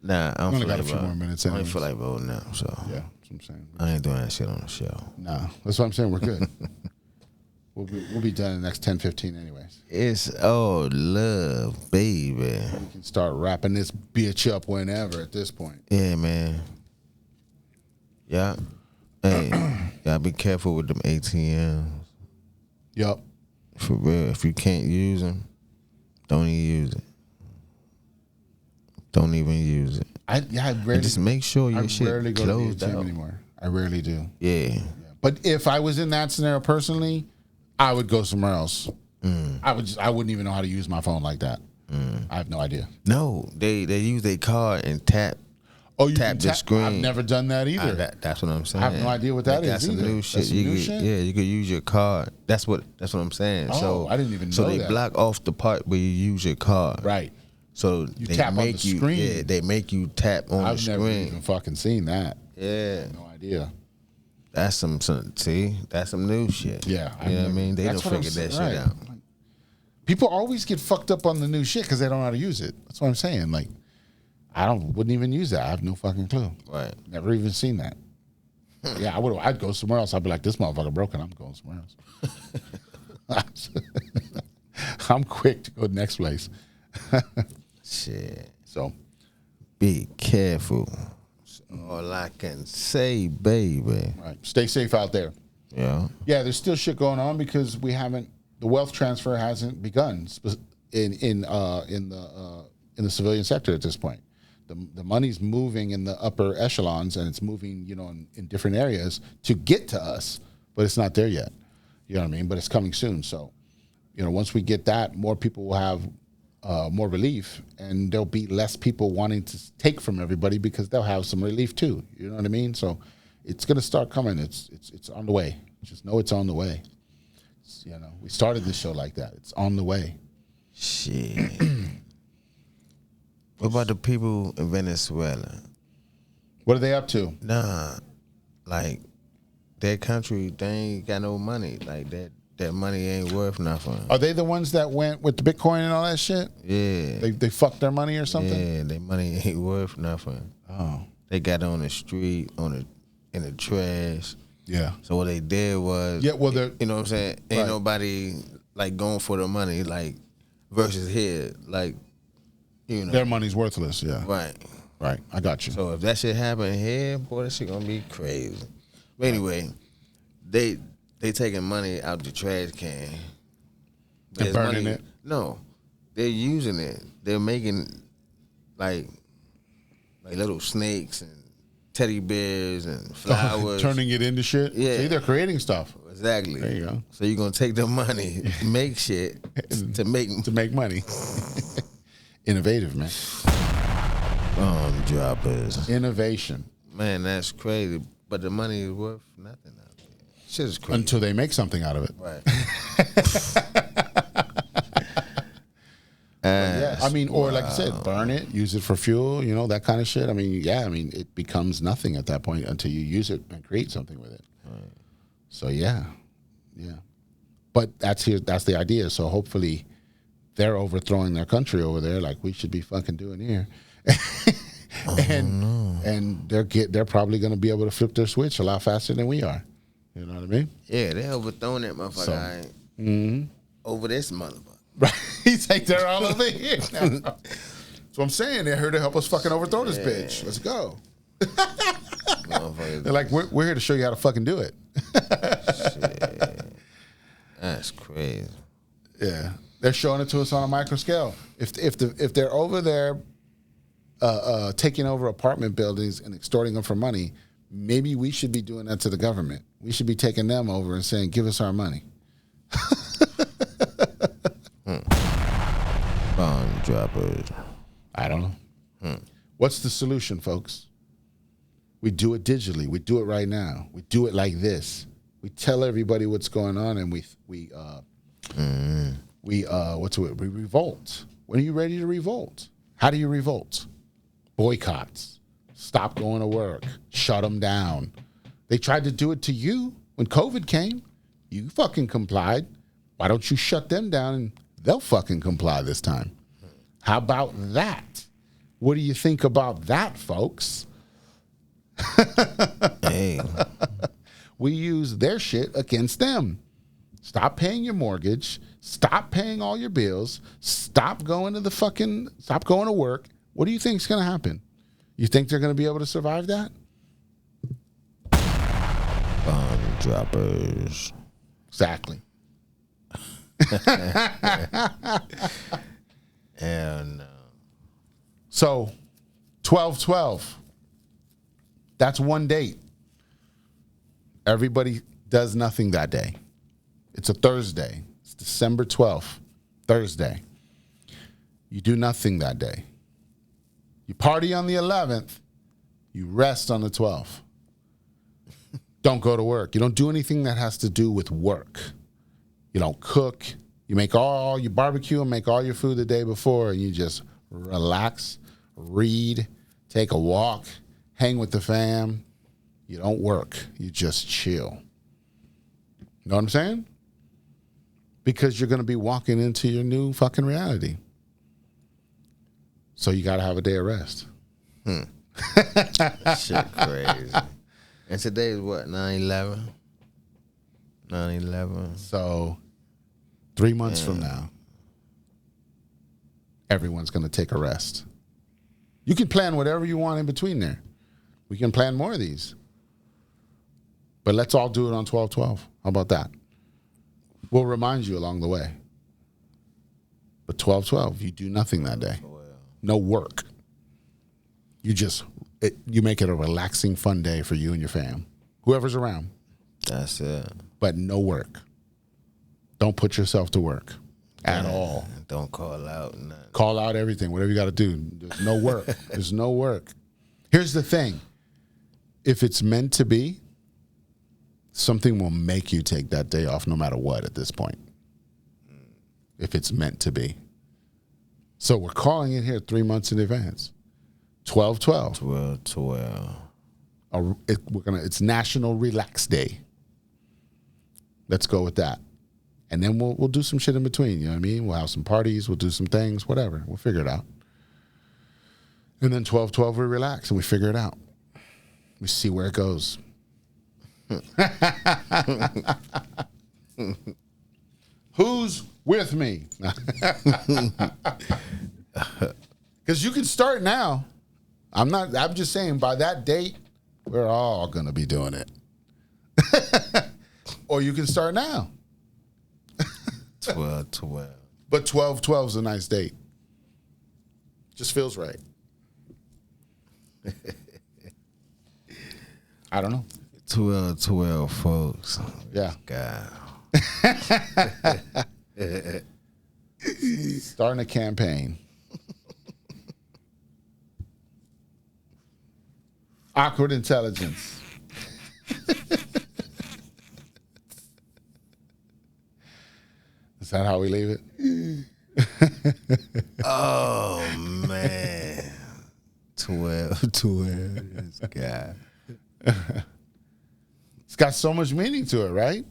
[SPEAKER 3] Nah, I don't
[SPEAKER 1] only
[SPEAKER 3] feel
[SPEAKER 1] got
[SPEAKER 3] like
[SPEAKER 1] a few more minutes
[SPEAKER 3] I don't
[SPEAKER 1] anyways.
[SPEAKER 3] feel like voting now, so
[SPEAKER 1] Yeah, that's what I'm saying.
[SPEAKER 3] I ain't doing that shit on the show.
[SPEAKER 1] Nah, that's what I'm saying. We're good. We'll be done in the next 10, 15 anyways.
[SPEAKER 3] It's all love, baby.
[SPEAKER 1] We can start wrapping this bitch up whenever at this point.
[SPEAKER 3] Yeah, man. Yeah. Hey, y'all be careful with them ATMs.
[SPEAKER 1] Yup.
[SPEAKER 3] For real. If you can't use them, don't even use it. Don't even use it.
[SPEAKER 1] I rarely.
[SPEAKER 3] And just make sure your
[SPEAKER 1] I
[SPEAKER 3] shit
[SPEAKER 1] rarely go to the
[SPEAKER 3] closed
[SPEAKER 1] ATM
[SPEAKER 3] out
[SPEAKER 1] anymore. I rarely do.
[SPEAKER 3] Yeah.
[SPEAKER 1] But if I was in that scenario personally, I would go somewhere else. I wouldn't even know how to use my phone like that. I have no idea.
[SPEAKER 3] No, they use their card and tap.
[SPEAKER 1] Oh, you
[SPEAKER 3] Tap
[SPEAKER 1] can
[SPEAKER 3] the screen.
[SPEAKER 1] I've never done that either.
[SPEAKER 3] That's what I'm saying.
[SPEAKER 1] I have no idea what that
[SPEAKER 3] Like,
[SPEAKER 1] is
[SPEAKER 3] That's
[SPEAKER 1] either.
[SPEAKER 3] some new shit.
[SPEAKER 1] That's some new shit?
[SPEAKER 3] Yeah, you could use your card. That's what I'm saying.
[SPEAKER 1] Oh,
[SPEAKER 3] so
[SPEAKER 1] I didn't even
[SPEAKER 3] So
[SPEAKER 1] know
[SPEAKER 3] they
[SPEAKER 1] that.
[SPEAKER 3] block off the part where you use your card.
[SPEAKER 1] Right.
[SPEAKER 3] So
[SPEAKER 1] You
[SPEAKER 3] they
[SPEAKER 1] tap on
[SPEAKER 3] make
[SPEAKER 1] the
[SPEAKER 3] you.
[SPEAKER 1] screen.
[SPEAKER 3] Yeah, they make you tap on
[SPEAKER 1] I've
[SPEAKER 3] the
[SPEAKER 1] never
[SPEAKER 3] screen.
[SPEAKER 1] even fucking seen that.
[SPEAKER 3] Yeah,
[SPEAKER 1] No idea.
[SPEAKER 3] that's some. See, that's some new shit.
[SPEAKER 1] Yeah.
[SPEAKER 3] You know what I mean? They don't
[SPEAKER 1] That's what I'm
[SPEAKER 3] figure that
[SPEAKER 1] saying,
[SPEAKER 3] shit
[SPEAKER 1] right.
[SPEAKER 3] out.
[SPEAKER 1] Like, people always get fucked up on the new shit because they don't know how to use it. That's what I'm saying. Like, wouldn't even use that. I have no fucking clue.
[SPEAKER 3] Right.
[SPEAKER 1] Never even seen that. Yeah, I'd go somewhere else. I'd be like, this motherfucker broken. I'm going somewhere else. I'm quick to go to the next place.
[SPEAKER 3] Shit.
[SPEAKER 1] So,
[SPEAKER 3] Be careful. That's all I can say, baby.
[SPEAKER 1] right. Stay safe out there.
[SPEAKER 3] Yeah.
[SPEAKER 1] Yeah, there's still shit going on because the wealth transfer hasn't begun in the civilian sector at this point. The money's moving in the upper echelons and it's moving, in different areas to get to us, but it's not there yet. You know what I mean? But it's coming soon. So, once we get that, more people will have more relief, and there'll be less people wanting to take from everybody because they'll have some relief too. You know what I mean? So, it's gonna start coming. It's on the way. Just know it's on the way. We started this show like that. It's on the way.
[SPEAKER 3] Shit. What about the people in Venezuela?
[SPEAKER 1] What are they up to?
[SPEAKER 3] Nah, like that country, they ain't got no money. Like that money ain't worth nothing.
[SPEAKER 1] Are they the ones that went with the Bitcoin and all that shit?
[SPEAKER 3] Yeah,
[SPEAKER 1] They fucked their money or something?
[SPEAKER 3] yeah, their money ain't worth nothing.
[SPEAKER 1] Oh.
[SPEAKER 3] They got it on the street, in the trash.
[SPEAKER 1] Yeah.
[SPEAKER 3] So what they did was,
[SPEAKER 1] Yeah, well, they're-
[SPEAKER 3] you know what I'm saying? Ain't
[SPEAKER 1] Right.
[SPEAKER 3] nobody like going for the money, like versus here, like
[SPEAKER 1] Their money's worthless, yeah.
[SPEAKER 3] right.
[SPEAKER 1] Right. I got you.
[SPEAKER 3] So if that shit happen here, boy, that shit gonna be crazy. But anyway, they taking money out the trash can.
[SPEAKER 1] And
[SPEAKER 3] There's
[SPEAKER 1] burning
[SPEAKER 3] money-
[SPEAKER 1] it?
[SPEAKER 3] No, they're using it. They're making like little snakes and teddy bears and flowers.
[SPEAKER 1] Turning it into shit?
[SPEAKER 3] Yeah.
[SPEAKER 1] See, they're creating stuff
[SPEAKER 3] Exactly.
[SPEAKER 1] There you go.
[SPEAKER 3] So you're gonna take the money, make shit to make
[SPEAKER 1] money. Innovative, man.
[SPEAKER 3] droppers.
[SPEAKER 1] Innovation.
[SPEAKER 3] Man, that's crazy. But the money is worth nothing out there. Shit is crazy.
[SPEAKER 1] Until they make something out of it.
[SPEAKER 3] Right.
[SPEAKER 1] Yeah, I mean, or like I said, burn it, use it for fuel, that kind of shit. I mean, it becomes nothing at that point until you use it and create something with it. Right. So yeah. But that's the idea. So hopefully, they're overthrowing their country over there, like we should be fucking doing here. And they're probably going to be able to flip their switch a lot faster than we are. You know what I mean?
[SPEAKER 3] Yeah, they overthrowing that motherfucker. Over this motherfucker.
[SPEAKER 1] Right. He's like, they're all over here now. That's what I'm saying. They're here to help us fucking overthrow this bitch. Let's go. They're like, we're here to show you how to fucking do it.
[SPEAKER 3] Shit. That's crazy.
[SPEAKER 1] Yeah. They're showing it to us on a micro scale. If they're over there taking over apartment buildings and extorting them for money, maybe we should be doing that to the government. We should be taking them over and saying, give us our money.
[SPEAKER 3] Bomb droppers.
[SPEAKER 1] I don't know. What's the solution, folks? We do it digitally. We do it right now. We do it like this. We tell everybody what's going on, and we revolt. When are you ready to revolt? How do you revolt? Boycotts. Stop going to work. Shut them down. They tried to do it to you when COVID came. You fucking complied. Why don't you shut them down and they'll fucking comply this time? How about that? What do you think about that, folks?
[SPEAKER 3] Hey.
[SPEAKER 1] We use their shit against them. Stop paying your mortgage. Stop paying all your bills. Stop going to work. What do you think is going to happen? You think they're going to be able to survive that?
[SPEAKER 3] Bomb droppers.
[SPEAKER 1] Exactly.
[SPEAKER 3] And
[SPEAKER 1] So 12-12. That's one date. Everybody does nothing that day. It's a Thursday. It's December 12th, Thursday. You do nothing that day. You party on the 11th. You rest on the 12th. Don't go to work. You don't do anything that has to do with work. You don't cook. You barbecue and make all your food the day before, and you just relax, read, take a walk, hang with the fam. You don't work. You just chill. You know what I'm saying? Because you're going to be walking into your new fucking reality. So you got to have a day of rest.
[SPEAKER 3] shit crazy. And today is what, 9/11? 9/11.
[SPEAKER 1] So 3 months from now, everyone's going to take a rest. You can plan whatever you want in between there. We can plan more of these. But let's all do it on 12-12. How about that? We'll remind you along the way. But 12-12, you do nothing that day. No work. You make it a relaxing, fun day for you and your fam. Whoever's around.
[SPEAKER 3] That's it.
[SPEAKER 1] But no work. Don't put yourself to work at all.
[SPEAKER 3] Don't call out nothing.
[SPEAKER 1] Call out everything, whatever you got to do. There's no work. There's no work. Here's the thing. If it's meant to be, something will make you take that day off no matter what at this point. If it's meant to be. So we're calling it here 3 months in advance. 12-12.
[SPEAKER 3] 12/12.
[SPEAKER 1] It's National Relax Day. Let's go with that. And then we'll do some shit in between, you know what I mean? We'll have some parties, we'll do some things, whatever. We'll figure it out. And then 12-12 we relax and we figure it out. We see where it goes. Who's with me? Because you can start now. I'm just saying by that date, we're all going to be doing it. Or you can start now.
[SPEAKER 3] 12/12.
[SPEAKER 1] But 12-12 is a nice date. Just feels right. I don't know.
[SPEAKER 3] 12/12, folks.
[SPEAKER 1] Yeah.
[SPEAKER 3] God.
[SPEAKER 1] Starting a campaign. Awkward intelligence. Is that how we leave it?
[SPEAKER 3] Oh, man. 12/12. This guy.
[SPEAKER 1] It's got so much meaning to it, right?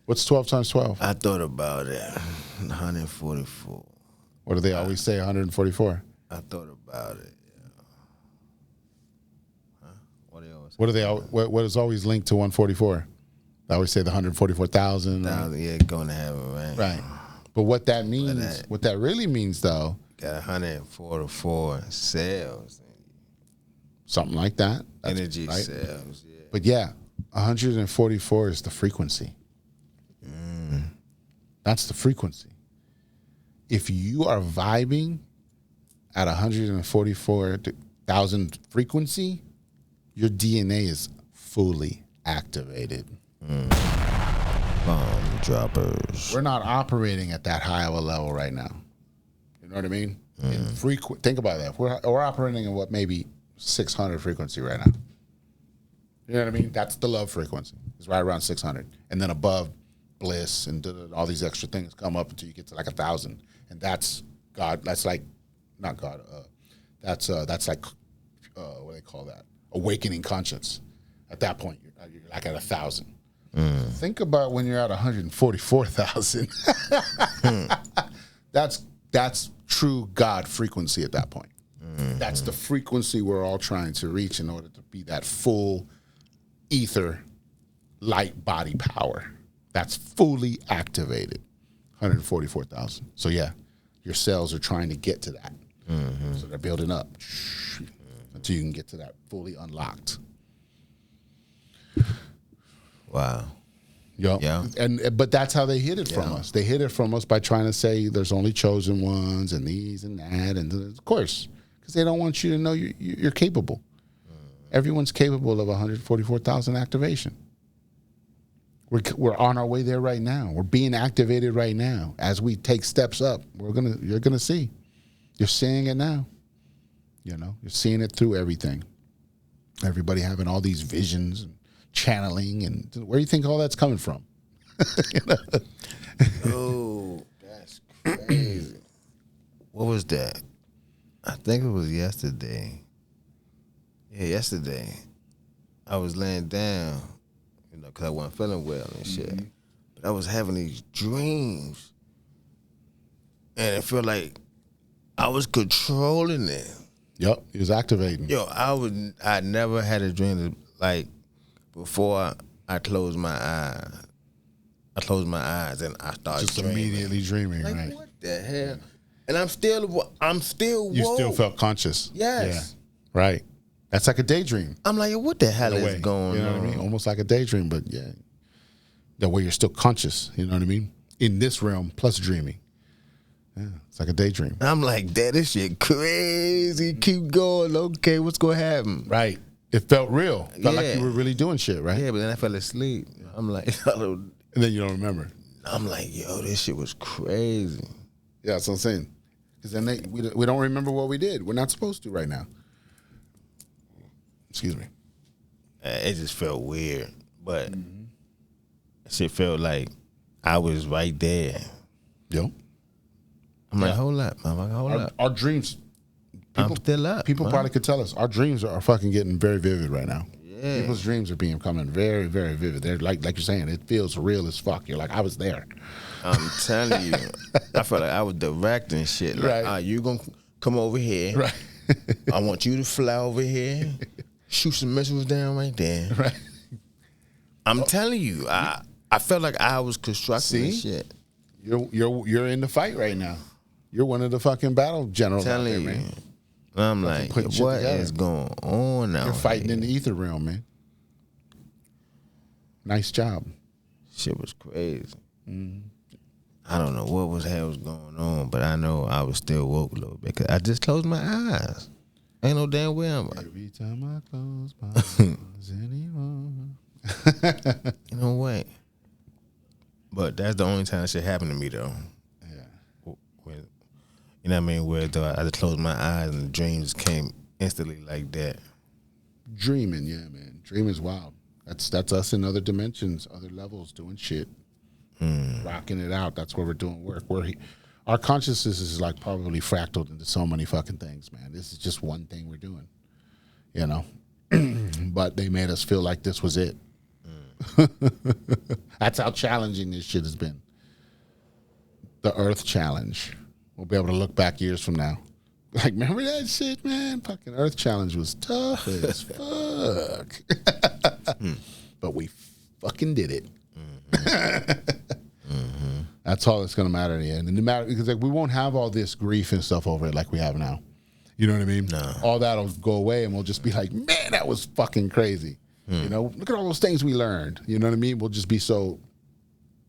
[SPEAKER 1] What's 12 times 12?
[SPEAKER 3] I thought about it. 144.
[SPEAKER 1] What do they always say, 144?
[SPEAKER 3] I thought about it. Yeah. Huh? What do you always say?
[SPEAKER 1] What is always linked to 144? I always say the 144,000.
[SPEAKER 3] Yeah, going to heaven, right?
[SPEAKER 1] Right. But what that means, what that really means, though,
[SPEAKER 3] got 144 cells.
[SPEAKER 1] something like that. That's
[SPEAKER 3] Energy
[SPEAKER 1] right.
[SPEAKER 3] cells, yeah.
[SPEAKER 1] But yeah, 144 is the frequency. That's the frequency. If you are vibing at 144,000 frequency, your DNA is fully activated.
[SPEAKER 3] Bomb droppers.
[SPEAKER 1] We're not operating at that high of a level right now. You know what I mean? Think about that. We're operating in what, maybe 600 frequency right now. You know what I mean? That's the love frequency. It's right around 600. And then above, bliss and all these extra things come up until you get to like 1,000. And that's God. That's like, not God. That's like, what do they call that? Awakening conscience. At that point, you're like at 1,000. Think about when you're at 144,000. That's true God frequency at that point. That's the frequency we're all trying to reach in order to be that full ether light body power. That's fully activated. 144,000. So yeah, your cells are trying to get to that. So they're building up until you can get to that fully unlocked.
[SPEAKER 3] Wow.
[SPEAKER 1] Yep.
[SPEAKER 3] Yeah.
[SPEAKER 1] But that's how they hid it from us. They hid it from us by trying to say there's only chosen ones and these and that, and of course, because they don't want you to know you're capable. Everyone's capable of 144,000 activation. We're on our way there right now. We're being activated right now. As we take steps up, you're gonna see. You're seeing it now. You know, you're seeing it through everything. Everybody having all these visions and channeling, and where do you think all that's coming from?
[SPEAKER 3] Oh, that's crazy. What was that? I think it was yesterday. Yeah, yesterday. I was laying down, you know, because I wasn't feeling well and shit. But I was having these dreams. And it felt like I was controlling it.
[SPEAKER 1] Yep, he was activating.
[SPEAKER 3] Yo, I never had a dream that, like, before I closed my eyes. I closed my eyes and I started
[SPEAKER 1] just
[SPEAKER 3] dreaming.
[SPEAKER 1] immediately dreaming,
[SPEAKER 3] Like,
[SPEAKER 1] right?
[SPEAKER 3] what the hell? And I'm still
[SPEAKER 1] You
[SPEAKER 3] woke.
[SPEAKER 1] still felt conscious.
[SPEAKER 3] Yes.
[SPEAKER 1] Yeah. Right. That's like a daydream.
[SPEAKER 3] I'm like, what the hell
[SPEAKER 1] In a
[SPEAKER 3] is
[SPEAKER 1] way.
[SPEAKER 3] going
[SPEAKER 1] You know
[SPEAKER 3] on?
[SPEAKER 1] what I mean? Almost like a daydream, but yeah. That way you're still conscious. You know what I mean? In this realm, plus dreaming. Yeah. It's like a daydream.
[SPEAKER 3] I'm like, Dad, this shit crazy. Keep going. Okay, what's going to happen?
[SPEAKER 1] Right. It felt real. Felt like
[SPEAKER 3] Yeah.
[SPEAKER 1] you were really doing shit, right?
[SPEAKER 3] Yeah, but then I fell asleep. I'm like,
[SPEAKER 1] And then you don't remember.
[SPEAKER 3] yo, this shit was crazy.
[SPEAKER 1] Yeah, that's what I'm saying. Because then we don't remember what we did. We're not supposed to right now. Excuse me.
[SPEAKER 3] It just felt weird. But shit felt like I was right there.
[SPEAKER 1] Yo.
[SPEAKER 3] I'm like, hold up, motherfucker, hold up.
[SPEAKER 1] Our dreams.
[SPEAKER 3] I'm still up.
[SPEAKER 1] People
[SPEAKER 3] man.
[SPEAKER 1] probably could tell us our dreams are fucking getting very vivid right now.
[SPEAKER 3] Yeah.
[SPEAKER 1] People's dreams are becoming very, very vivid. They're like you're saying, it feels real as fuck. You're like, I was there.
[SPEAKER 3] I'm telling you, I felt like I was directing shit. Like,
[SPEAKER 1] Right.
[SPEAKER 3] You gonna come over here?
[SPEAKER 1] Right.
[SPEAKER 3] I want you to fly over here, shoot some missiles down right there.
[SPEAKER 1] Right.
[SPEAKER 3] I'm telling you, I felt like I was constructing this
[SPEAKER 1] See?
[SPEAKER 3] shit.
[SPEAKER 1] You're in the fight right now. You're one of the fucking battle generals out there,
[SPEAKER 3] Telling you,
[SPEAKER 1] man.
[SPEAKER 3] I'm like,
[SPEAKER 1] putting shit
[SPEAKER 3] what
[SPEAKER 1] together.
[SPEAKER 3] is going on now?
[SPEAKER 1] You're fighting in the ether realm, man. Nice job.
[SPEAKER 3] Shit was crazy. I don't know what was hell was going on, but I know I was still woke a little bit because I just closed my eyes. Ain't no damn way I'm.
[SPEAKER 1] Every time I close my eyes anymore.
[SPEAKER 3] You know what? But that's the only time that shit happened to me though.
[SPEAKER 1] Yeah.
[SPEAKER 3] When, you know what I mean? Where I just closed my eyes and the dreams came instantly like that.
[SPEAKER 1] Dreaming, yeah, man. Dreaming's wild. That's us in other dimensions, other levels, doing shit, rocking it out. That's where we're doing work. Our consciousness is like probably fractaled into so many fucking things, man. This is just one thing we're doing, you know. But they made us feel like this was it. That's how challenging this shit has been. The Earth Challenge. We'll be able to look back years from now. Like, remember that shit, man? Fucking Earth Challenge was tough as fuck. But we fucking did it. That's all that's going to matter in the end. And no matter, because like, we won't have all this grief and stuff over it like we have now. You know what I mean?
[SPEAKER 3] No.
[SPEAKER 1] All that'll go away and we'll just be like, man, that was fucking crazy. You know, look at all those things we learned. You know what I mean? We'll just be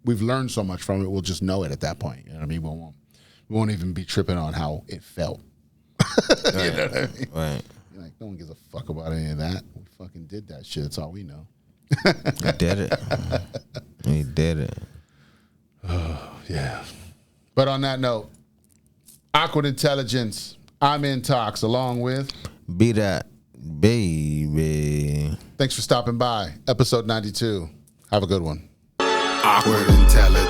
[SPEAKER 1] we've learned so much from it, we'll just know it at that point. You know what I mean? We won't even be tripping on how it felt. You know what I mean?
[SPEAKER 3] Right.
[SPEAKER 1] You're like, no one gives a fuck about any of that. We fucking did that shit. That's all we know.
[SPEAKER 3] We did it. We did it.
[SPEAKER 1] Yeah. But on that note, Awkward Intelligence, I'm Intox, along with
[SPEAKER 3] BDot, baby.
[SPEAKER 1] Thanks for stopping by. Episode 92. Have a good one.
[SPEAKER 5] Awkward Intelligence.